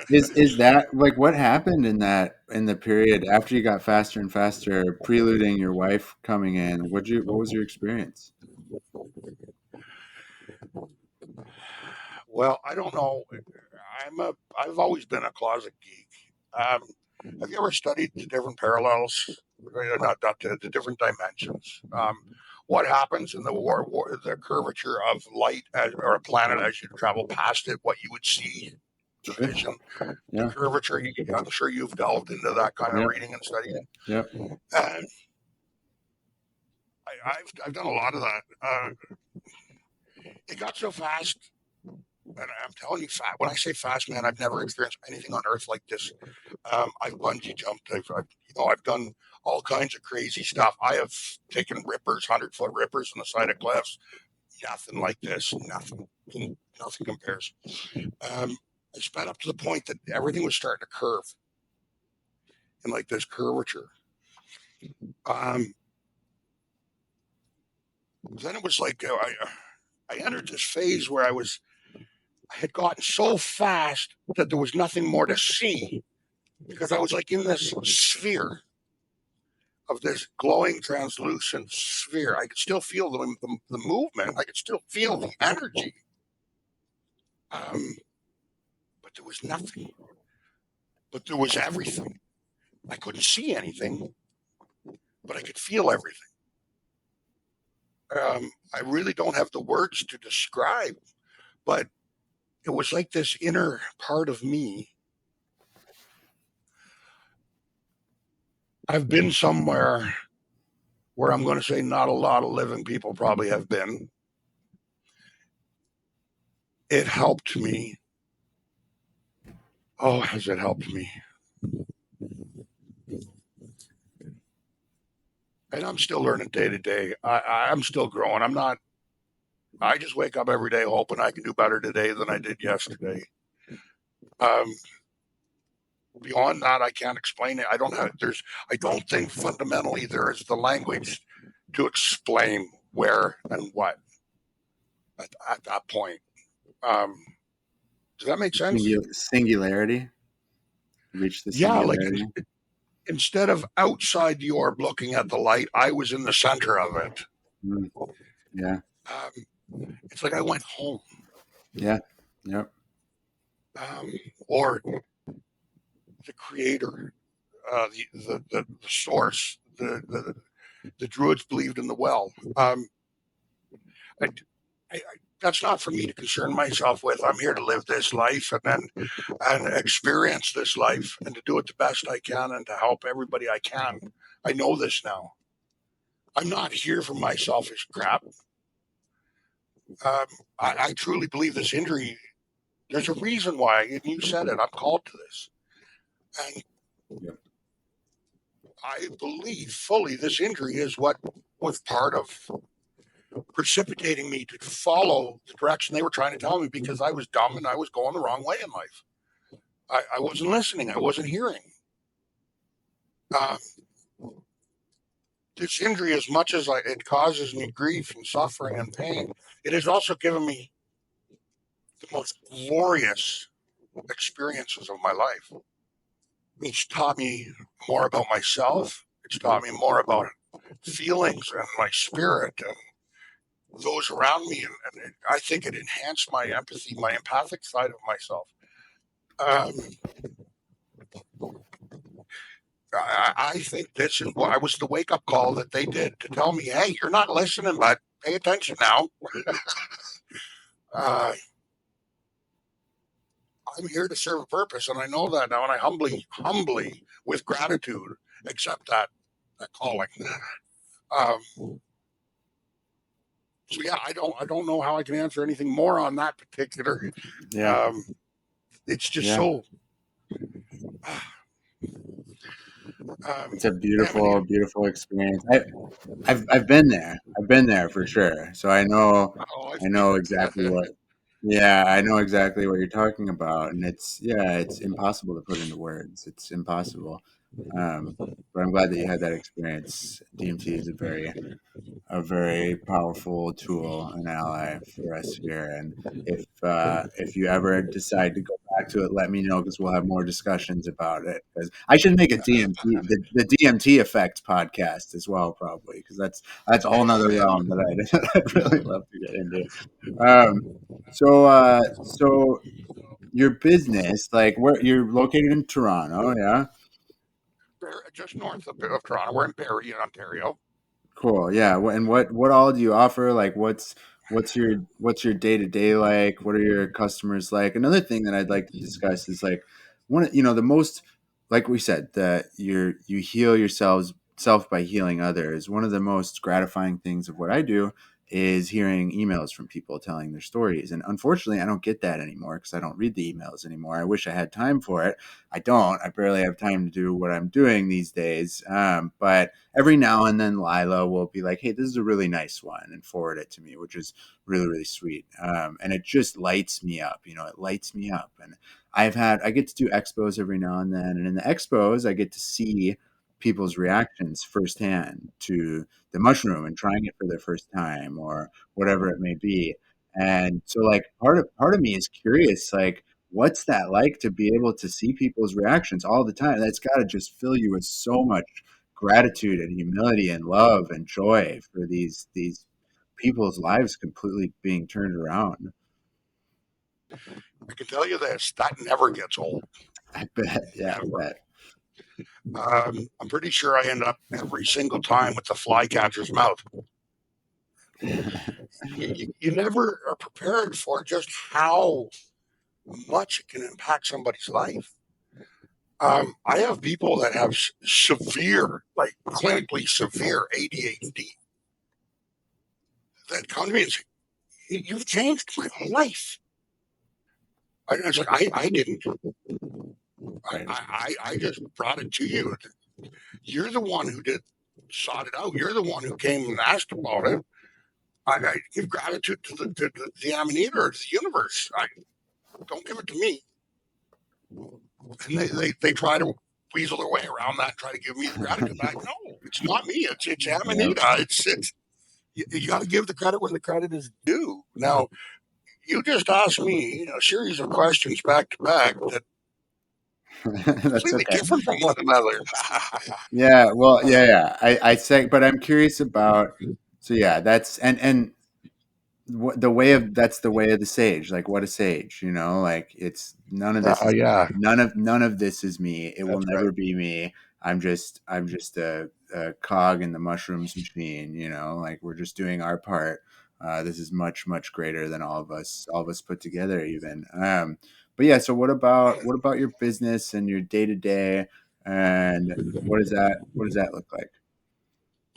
Is that like what happened in the period after you got faster and faster, preluding your wife coming in? What was your experience? Well, I don't know. I've always been a closet geek. Have you ever studied the different parallels? Not the different dimensions. What happens in the curvature of light or a planet as you travel past it? What you would see, the vision, the curvature. I'm sure you've delved into that kind of reading and studying. Yep. And I've done a lot of that. It got so fast. And I'm telling you, when I say fast, man, I've never experienced anything on Earth like this. I've bungee jumped. I've done all kinds of crazy stuff. I have taken rippers, 100-foot rippers on the side of cliffs. Nothing like this. Nothing compares. I sped up to the point that everything was starting to curve, and like this curvature. Then it was like I entered this phase where I had gotten so fast that there was nothing more to see because I was like in this sphere of this glowing, translucent sphere. I could still feel the movement. I could still feel the energy. But there was nothing. But there was everything. I couldn't see anything, but I could feel everything. I really don't have the words to describe, but it was like this inner part of me. I've been somewhere where I'm going to say not a lot of living people probably have been. It helped me. Oh, has it helped me? And I'm still learning day to day. I'm still growing. I just wake up every day hoping I can do better today than I did yesterday. Um, Beyond that, I can't explain it. I don't think fundamentally there is the language to explain where and what at that point. Does that make sense? Singularity. Reach the Yeah, like singularity. instead of outside the orb looking at the light, I was in the center of it. Mm. Yeah. It's like I went home. Yeah. Yep. Or the creator, the source, the druids believed in the well. I, that's not for me to concern myself with. I'm here to live this life and experience this life and to do it the best I can and to help everybody I can. I know this now. I'm not here for my selfish crap. I truly believe this injury. There's a reason why, and you said it. I'm called to this, and Yep. I believe fully this injury is what was part of precipitating me to follow the direction they were trying to tell me because I was dumb and I was going the wrong way in life. I wasn't listening. I wasn't hearing. Uh, this injury, as much as it causes me grief and suffering and pain, it has also given me the most glorious experiences of my life. It's taught me more about myself. It's taught me more about feelings and my spirit and those around me. And I think it enhanced my empathy, my empathic side of myself. Um, I think this is what I was the wake up call that they did to tell me, hey, you're not listening, but pay attention now. uh, I'm here to serve a purpose, and I know that now, and I humbly, with gratitude, accept that calling. Um, so yeah, I don't know how I can answer anything more on that particular. Yeah. It's just Yeah. so. It's a Amanita. beautiful experience. I've been there. I've been there for sure. So I Oh, I've been know exactly what. Yeah, I know exactly what you're talking about, and it's impossible to put into words. It's impossible. But I'm glad that you had that experience. DMT is a very powerful tool and ally for us here. And if you ever decide to go back to it, let me know because we'll have more discussions about it. Because I should make a the DMT effect podcast as well, probably because that's a whole Oh nother man. realm that I'd really love to get into. Um, so your business, like where you're located in Toronto, yeah. Just north of Toronto. We're in Barrie, in Ontario. Cool. Yeah. And what all do you offer? Like what's your day to day like? What are your customers like? Another thing that I'd like to discuss is like the most, like we said, that you heal yourselves self by healing others. One of the most gratifying things of what I do is hearing emails from people telling their stories. And unfortunately, I don't get that anymore because I don't read the emails anymore. I wish I had time for it. I don't. I barely have time to do what I'm doing these days. But every now and then Lila will be like, hey, this is a really nice one and forward it to me, which is really, really sweet. And it just lights me up, it lights me up. And I get to do expos every now and then. And in the expos, I get to see people's reactions firsthand to the mushroom and trying it for their first time or whatever it may be. And so like part of me is curious, like what's that like to be able to see people's reactions all the time? That's got to just fill you with so much gratitude and humility and love and joy for these people's lives completely being turned around. I can tell you this, that never gets old. I bet. Yeah, Never. I bet. I'm pretty sure I end up every single time with the flycatcher's mouth. You never are prepared for just how much it can impact somebody's life. I have people that have severe, like clinically severe ADHD that come to me and say, "You've changed my life." I was like, I didn't. I just brought it to you. You're the one who sought it out. You're the one who came and asked about it. I give gratitude to the Amanita or to the universe. Don't give it to me. And they try to weasel their way around that, try to give me the gratitude back. No, it's not me. It's Amanita. It's you got to give the credit when the credit is due. Now, you just asked me a series of questions back to back that That's completely okay. different from one another. Yeah, well, yeah. I say, but I'm curious about. So yeah, that's and the way of that's the way of the sage. Like what a sage, like it's none of this is Yeah, none of this is me. It will that's right. never be me. I'm just a cog in the mushrooms machine. Like we're just doing our part. This is much greater than all of us put together even. But yeah, so what about your business and your day to day, and what does that look like?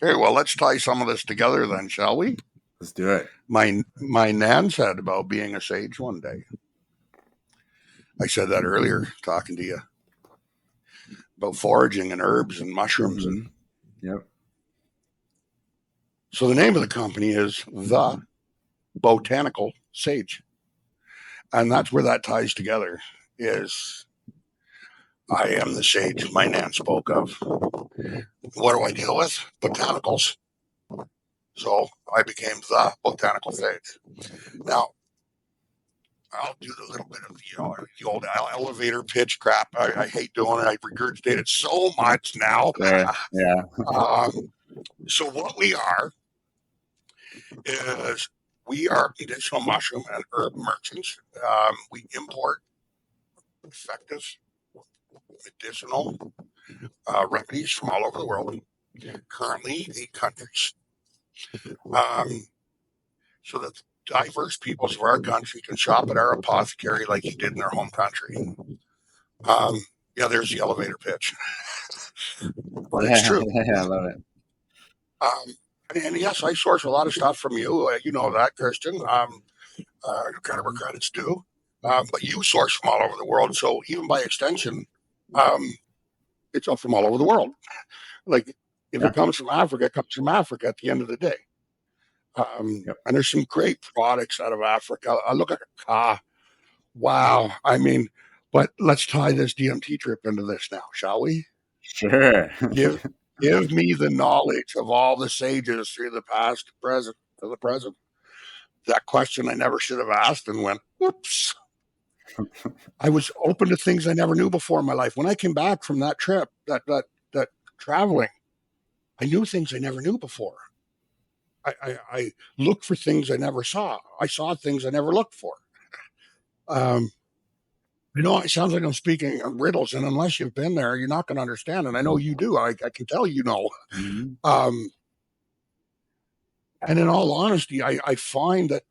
Okay, well, let's tie some of this together then, shall we? Let's do it. My nan said about being a sage one day. I said that earlier, talking to you about foraging and herbs and mushrooms. Mm-hmm. And Yep. so the name of the company is the Botanical Sage. And that's where that ties together is I am the sage my nan spoke of. What do I deal with? Botanicals. So I became the Botanical Sage. Now, I'll do the little bit of the old elevator pitch crap. I hate doing it. I regurgitate it so much now. Sure. Yeah. So what we are is we are medicinal mushroom and herb merchants. We import effective medicinal remedies from all over the world. Currently, 8 countries. So that diverse peoples of our country can shop at our apothecary like you did in their home country. Yeah, there's the elevator pitch, but it's Yeah. true. Yeah. I love it. And yes, I source a lot of stuff from you. You know that, Christian. Credit where credit's due. But you source from all over the world, so even by extension, um, it's up from all over the world. Like if Yeah. it comes from Africa, it comes from Africa at the end of the day. Yep. And there's some great products out of Africa. I look at Ka. Wow. I mean, but let's tie this DMT trip into this now, shall we? Sure. Give give me the knowledge of all the sages through the past, present, to the present. That question I never should have asked and went, whoops. I was open to things I never knew before in my life. When I came back from that trip, that traveling, I knew things I never knew before. I looked for things I never saw. I saw things I never looked for. Um, it sounds like I'm speaking riddles, and unless you've been there, you're not going to understand. And I know you do. I can tell you know. Mm-hmm. And in all honesty, I find that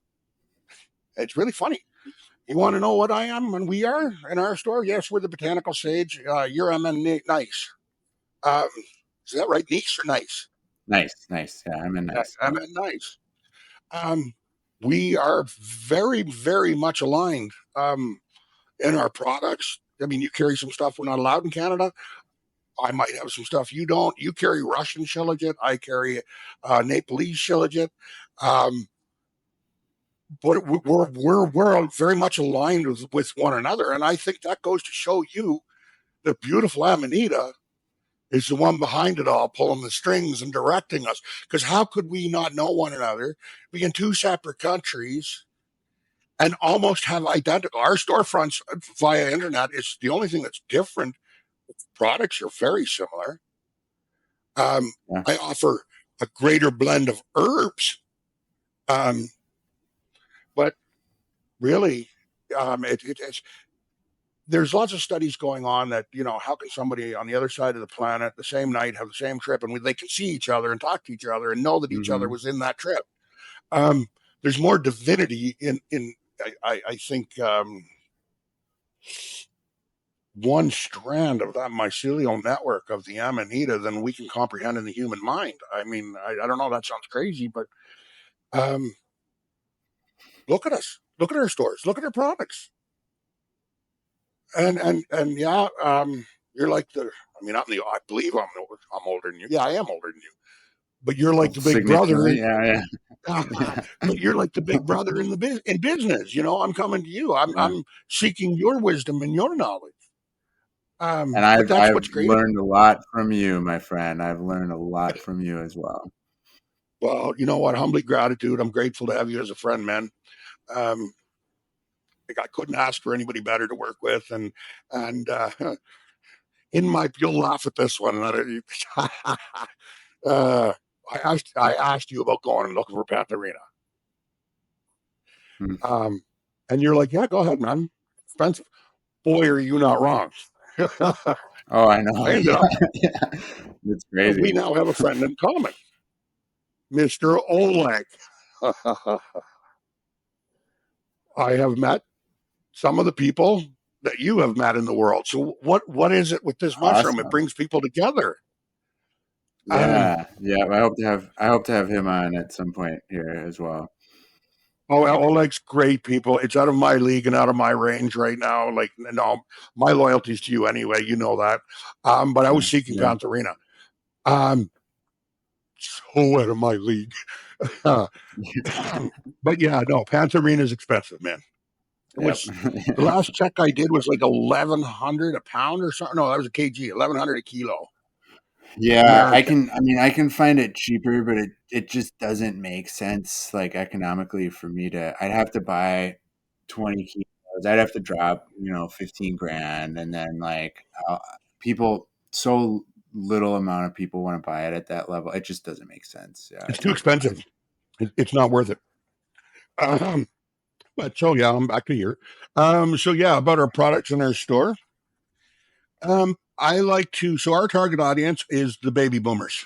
it's really funny. You want to know what I am and we are in our store? Yes, we're the Botanical Sage. You're nice. Is that right? Nice or nice? Nice. Yeah. I'm in nice. Nice. We are very, very much aligned in our products. I mean, you carry some stuff we're not allowed in Canada. I might have some stuff you don't. You carry Russian shilajit. I carry Nepalese shilajit. But we're very much aligned with one another, and I think that goes to show you the beautiful Amanita is the one behind it all, pulling the strings and directing us. Because how could we not know one another, be in two separate countries, and almost have identical? Our storefronts via internet is the only thing that's different. Products are very similar. Yeah. I offer a greater blend of herbs, but really, it's there's lots of studies going on that, how can somebody on the other side of the planet the same night have the same trip, and they can see each other and talk to each other and know that each other Mm-hmm. was in that trip. There's more divinity in I think, one strand of that mycelial network of the Amanita than we can comprehend in the human mind. I mean, I don't know, that sounds crazy, but um, look at us, look at our stores, look at our products. And yeah, you're like the. I mean, I believe I'm older than you. Yeah, I am older than you. But you're like Well, the big brother. significantly, yeah, yeah. But you're like the big brother in business. I'm coming to you. I'm Yeah. I'm seeking your wisdom and your knowledge. And But that's I've what's great. learned a lot from you, my friend. I've learned a lot from you as well. Well, you know what? Humbly gratitude. I'm grateful to have you as a friend, man. Um, I couldn't ask for anybody better to work with, and you'll laugh at this one. Uh, I asked you about going and looking for Pantherina. Hmm. And you're like, yeah, go ahead, man. Expensive. Boy, are you not wrong. I Oh, I know. ended Yeah, up, yeah. It's we crazy. now have a friend in common, Mr. Oleg. I have met some of the people that you have met in the world. So what is it with this mushroom? It Awesome. brings people together. Um, Yeah, yeah. I hope to have him on at some point here as well. Oleg's great people. It's out of my league and out of my range right now. Like, no, my loyalty's to you anyway. You know that. But I was Yeah, seeking yeah, Pantherina. Um, so out of my league. Uh, but yeah, no, Pantherina is expensive, man. It yep. was the last check I did was like 1,100 a pound or something. No, that was a kg, 1,100 a kilo, Yeah, I American. can. I mean, I can find it cheaper, but it just doesn't make sense, like economically, for me to. I'd have to buy 20 kilos. I'd have to drop, 15 grand, and then people. So little amount of people want to buy it at that level. It just doesn't make sense. Yeah, It's too expensive. It's not worth it. Um, but so yeah, I'm back to here. So yeah, about our products in our store. I like to. So our target audience is the baby boomers.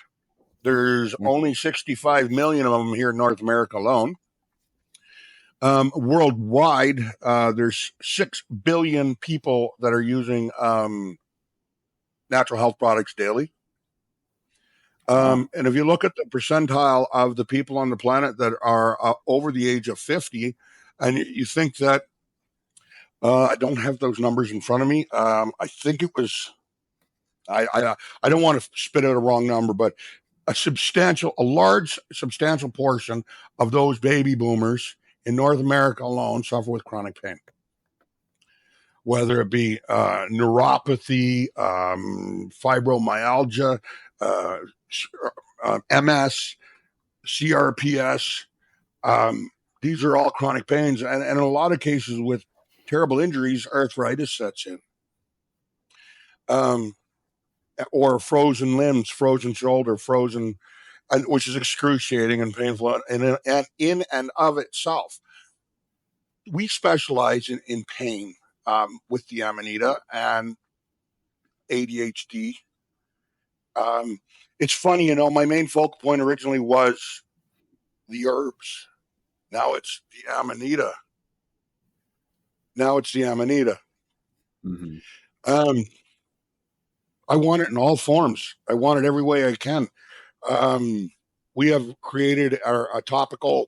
There's only 65 million of them here in North America alone. Worldwide, there's 6 billion people that are using natural health products daily. wow. And if you look at the percentile of the people on the planet that are over the age of 50, and you think that, I don't have those numbers in front of me. I think it was, I don't want to spit out a wrong number, but a large, substantial portion of those baby boomers in North America alone suffer with chronic pain, whether it be neuropathy, fibromyalgia, uh, MS, CRPS. Um, these are all chronic pains, and in a lot of cases with terrible injuries, arthritis sets in, um, or frozen limbs, frozen shoulder, frozen, which is excruciating and painful in and of itself. We specialize in pain, with the Amanita and ADHD. Um, it's funny, my main focal point originally was the herbs. Now it's the Amanita. Now it's the Amanita. Hmm. Um, I want it in all forms. I want it every way I can. Um, we have created a topical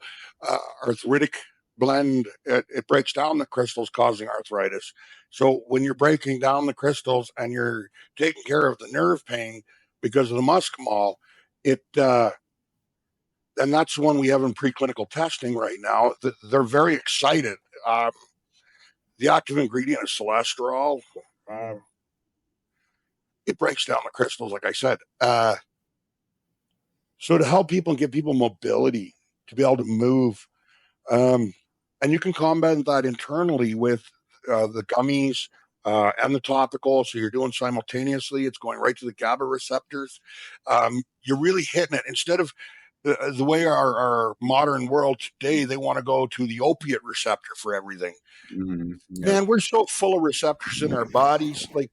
arthritic blend. It breaks down the crystals causing arthritis. So when you're breaking down the crystals and you're taking care of the nerve pain because of the muscimol, it and that's one we have in preclinical testing right now. They're very excited. The active ingredient is cholesterol. Uh, it breaks down the crystals, like I said. So to help people and give people mobility to be able to move, um, and you can combat that internally with the gummies and the topical. So you're doing simultaneously. It's going right to the GABA receptors. You're really hitting it instead of the way our modern world today. They want to go to the opiate receptor for everything. Yep. Man, we're so full of receptors in our bodies. Like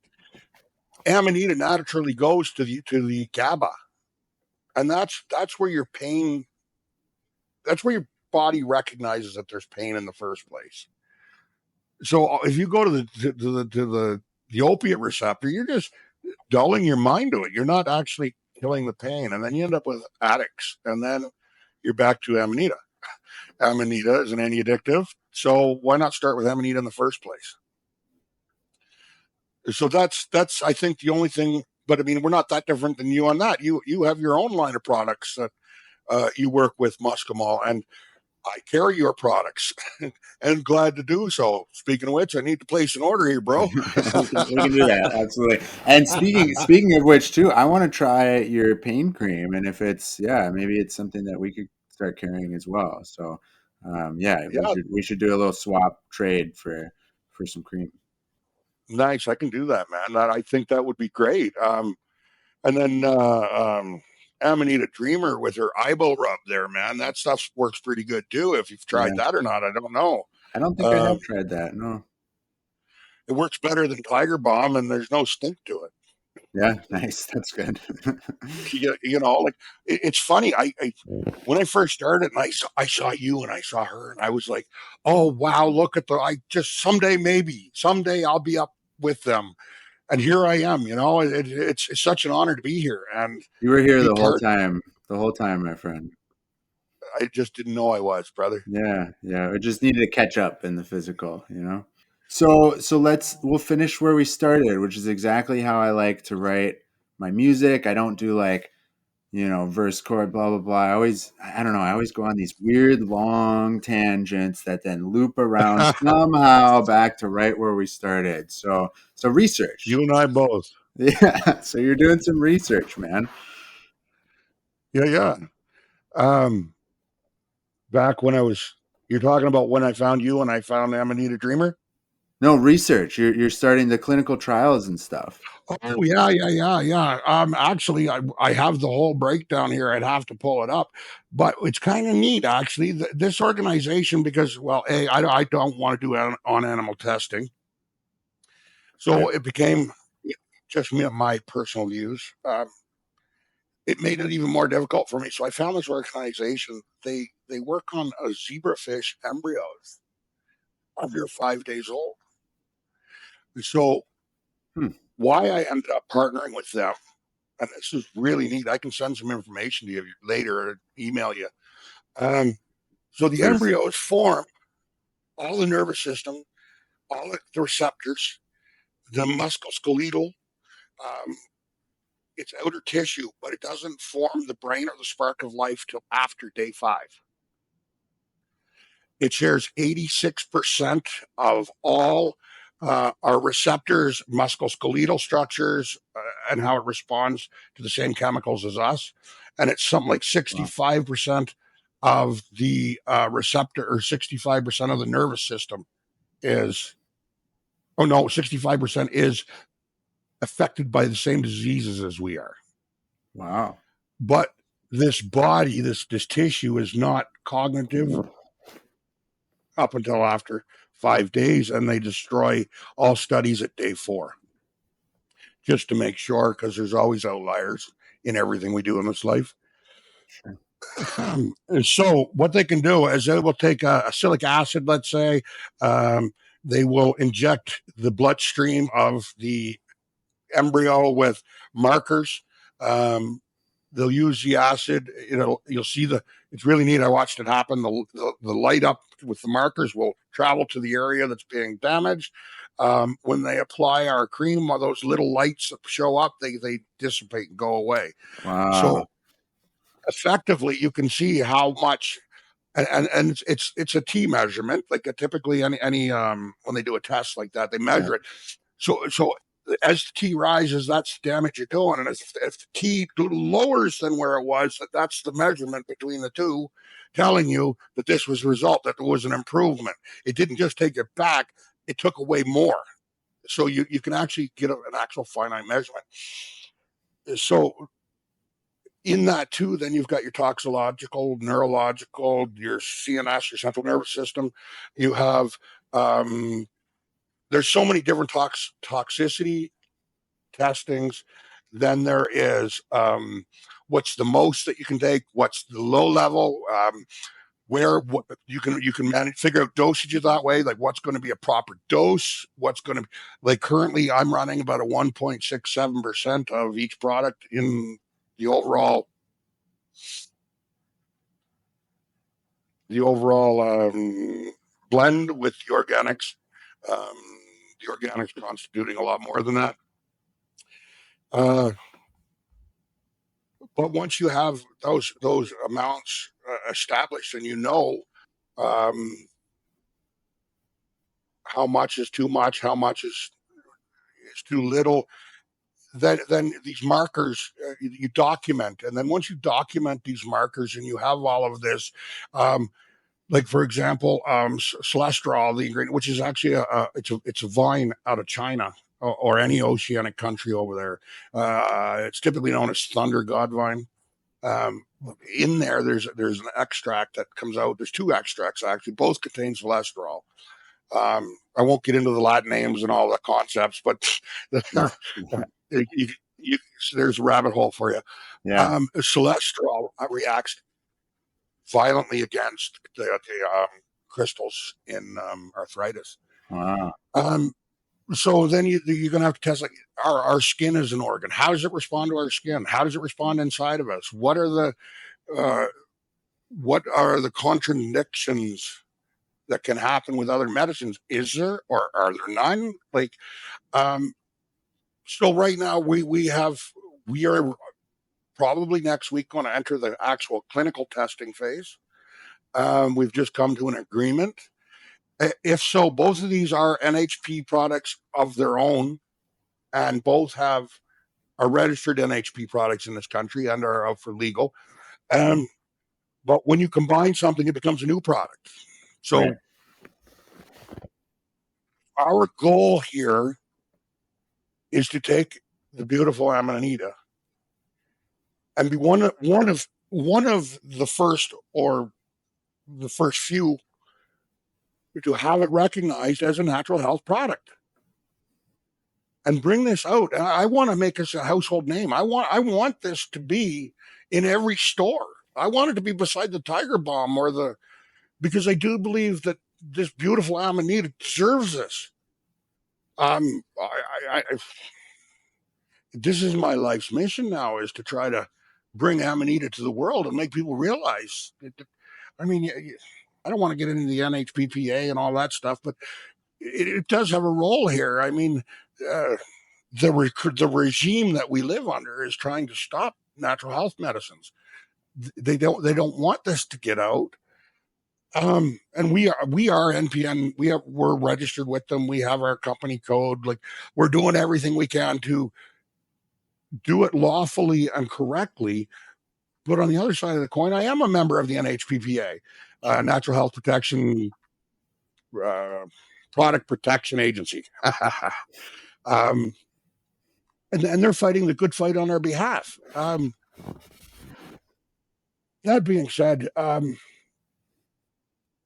Amanita naturally goes to the GABA, and that's where your pain. That's where your body recognizes that there's pain in the first place. So if you go to the opiate receptor, you're just dulling your mind to it. You're not actually killing the pain, and then you end up with addicts, and then you're back to Amanita. Amanita is an anti-addictive, so why not start with Amanita in the first place? So that's I think the only thing. But I mean, we're not that different than you on that. You have your own line of products that you work with Muscamal, and I carry your products and glad to do so. Speaking of which, I need to place an order here, bro. We can do that, absolutely. And speaking of which, too, I want to try your pain cream, and if it's maybe it's something that we could start carrying as well. So, Yeah, we should do a little swap trade for some cream. nice. I can do that, man. That I think that would be great. And then Amanita Dreamer with her eyeball rub there, man. That stuff works pretty good too. If you've tried Yeah, that or not, I don't know. I don't think I Um, have tried that. No. it works better than Tiger Balm, and there's no stink to it. Yeah, nice. That's good. Like it's funny. I when I first started, and I saw you and I saw her, and I was like, oh wow, look at the. I just someday I'll be up with them, and here I am. It's such an honor to be here and You were here be the whole part. time. The whole time, my friend. I just didn't know I was, brother. Yeah, yeah. We just needed to catch up in the physical. So we'll finish where we started, which is exactly how I like to write my music. I don't do like, verse chord, blah blah blah. I don't know, I always go on these weird long tangents that then loop around somehow back to right where we started. So research. You and I both. Yeah. So you're doing some research, man. Yeah, yeah. Um, back when you're talking about when I found you and I found Amanita Dreamer. No, research. You're starting the clinical trials and stuff. Oh yeah, yeah, yeah, yeah. Actually, I have the whole breakdown here. I'd have to pull it up, but it's kind of neat actually. This organization, because well, I don't want to do on animal testing, so Right. it became just my personal views. It made it even more difficult for me. So I found this organization. They work on zebrafish embryos under 5 days old. So Hmm. why I ended up partnering with them, and this is really neat. I can send some information to you later or email you. So the Please. embryos form all the nervous system, all the receptors, the musculoskeletal. Um, it's outer tissue, but it doesn't form the brain or the spark of life till after day 5. It shares 86% of all our receptors, musculoskeletal structures, and how it responds to the same chemicals as us. And it's something like Wow. 65% of the receptor, or 65% of the nervous system is, oh no, 65% is affected by the same diseases as we are. Wow. But this body, this tissue is not cognitive up until after 5 days, and they destroy all studies at day 4 just to make sure, because there's always outliers in everything we do in this life. Sure. And so what they can do is they will take acrylic acid, let's say, they will inject the bloodstream of the embryo with markers. Um, they'll use the acid. You'll see it's really neat. I watched it happen. The light up with the markers will travel to the area that's being damaged. When they apply our cream, or those little lights that show up, they dissipate and go away. Wow. So effectively, you can see how much. And it's a T measurement, like typically any when they do a test like that, they Yeah. measure it. So as the T rises, that's the damage you're doing. And if the T lowers than where it was, that's the measurement between the two, telling you that this was a result, that there was an improvement. It didn't just take it back, it took away more. So you can actually get an actual finite measurement. So in that too, then you've got your toxicological, neurological, your CNS, your central nervous system. You have there's so many different toxicity testings. Then there is what's the most that you can take, what's the low level, what you can manage, figure out dosages that way, like what's going to be a proper dose, what's going to, like currently I'm running about a 1.67% of each product in the overall blend, with the organics. The organics constituting a lot more than that. But once you have those amounts established, and you know how much is too much, how much is too little, then these markers you document, and then once you document these markers and you have all of this, like for example, cholesterol, the ingredient, which is actually it's a vine out of China or any oceanic country over there. It's typically known as thunder god vine. In there's an extract that comes out. There's two extracts actually, both contain cholesterol. I won't get into the Latin names and all the concepts, but there's a rabbit hole for you. Yeah. Cholesterol reacts violently against the crystals in arthritis. Wow. So then you're going to have to test, like our skin is an organ. How does it respond to our skin? How does it respond inside of us? What are the contradictions that can happen with other medicines? Is there, or are there none? Like, so right now we are probably next week going to enter the actual clinical testing phase. We've just come to an agreement. If so, both of these are NHP products of their own, and both are registered NHP products in this country and are out for legal. But when you combine something, it becomes a new product. So right. Our goal here is to take the beautiful Amanita and be one of the first, or the first few, to have it recognized as a natural health product and bring this out. And I want to make this a household name. I want this to be in every store. I want it to be beside the Tiger Balm because I do believe that this beautiful Amanita deserves this. This is my life's mission now, is to try to bring Amanita to the world and make people realize I mean, I don't want to get into the NHPPA and all that stuff, but it does have a role here. I mean, the regime that we live under is trying to stop natural health medicines. They don't want this to get out. And we are NPN. We're registered with them. We have our company code. Like, we're doing everything we can to do it lawfully and correctly. But on the other side of the coin, I am a member of the NHPPA, Natural Health Protection Product Protection Agency. And they're fighting the good fight on our behalf. That being said,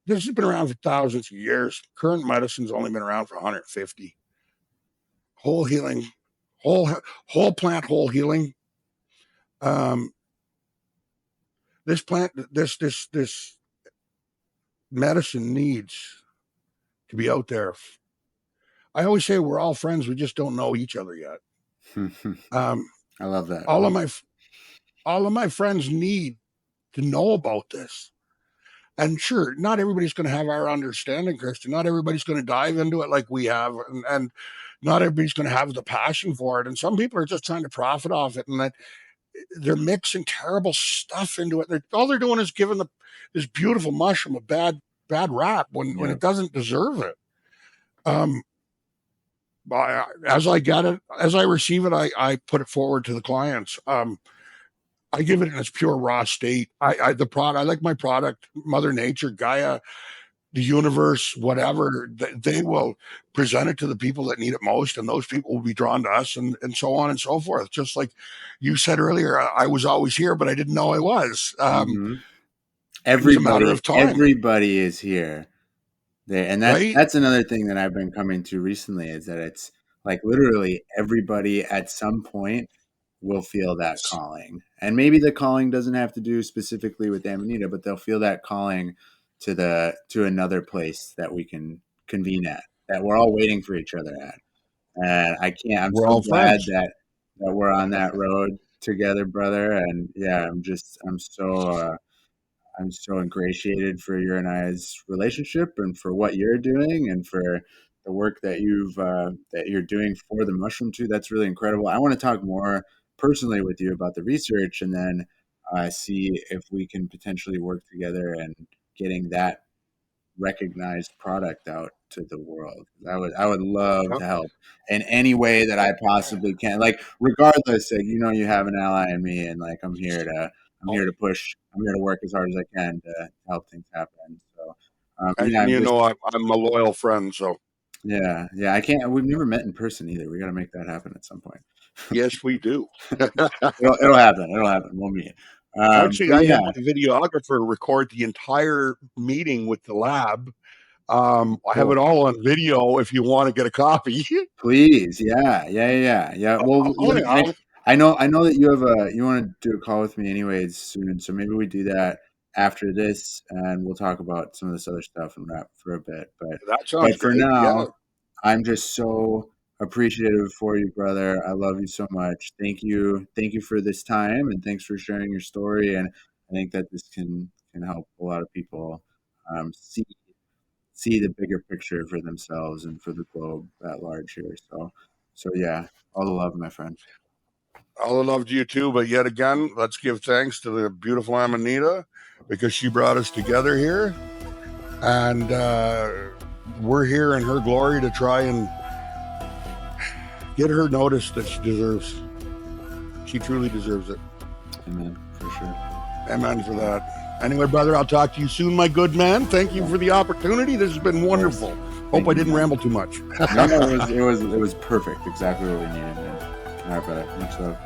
this has been around for thousands of years. Current medicine's only been around for 150. Whole healing, whole plant, whole healing. This plant, this medicine needs to be out there. I always say we're all friends. We just don't know each other yet. I love that. All of my friends need to know about this. And sure, not everybody's going to have our understanding, Christian. Not everybody's going to dive into it like we have, and not everybody's going to have the passion for it. And some people are just trying to profit off it, and that they're mixing terrible stuff into it. All they're doing is giving this beautiful mushroom a bad rap when it doesn't deserve it. as I get it, as I receive it, I put it forward to the clients. I give it in its pure raw state. The product, I like my product, Mother Nature, Gaia, the universe, whatever. They will present it to the people that need it most, and those people will be drawn to us, and so on and so forth. Just like you said earlier, I was always here, but I didn't know I was. It was a matter of time, Everybody is here. And right? that's another thing that I've been coming to recently, is that it's like literally everybody at some point will feel that calling. And maybe the calling doesn't have to do specifically with Amanita, but they'll feel that calling to another place that we can convene at, that we're all waiting for each other at. And I'm We're so all glad friends. that we're on that road together, brother. And yeah, I'm so ingratiated for your and I's relationship, and for what you're doing, and for the work that you're doing for the mushroom too. That's really incredible. I want to talk more personally with you about the research, and then see if we can potentially work together and getting that recognized product out to the world. I would love to help in any way that I possibly can. Like regardless, like, you have an ally in me, and like I'm here to push. I'm here to work as hard as I can to help things happen. So And yeah, I'm a loyal friend, so yeah. I can't. We've never met in person either. We got to make that happen at some point. yes, we do. It'll happen. It'll happen. We'll meet. Actually, But I yeah, had my videographer record the entire meeting with the lab. I have cool. it all on video if you want to get a copy. Please, yeah. Well, Oh, yeah. I know that you want to do a call with me anyways soon, so maybe we do that after this, and we'll talk about some of this other stuff and wrap for a bit. That sounds But for great. Yeah. now, I'm just so appreciative for you, brother. I love you so much. Thank you for this time, and thanks for sharing your story. And I think that this can help a lot of people see the bigger picture for themselves and for the globe at large here. So yeah, all the love, my friend. All the love to you too. But yet again, let's give thanks to the beautiful Amanita because she brought us together here. And we're here in her glory to try and get her notice that she deserves. She truly deserves it. Amen, for sure. Amen for that. Anyway, brother, I'll talk to you soon, my good man. Thank you for the opportunity. This has been wonderful. Hope I didn't ramble too much. No, it was perfect. Exactly what we needed, man. All right, brother. Much love.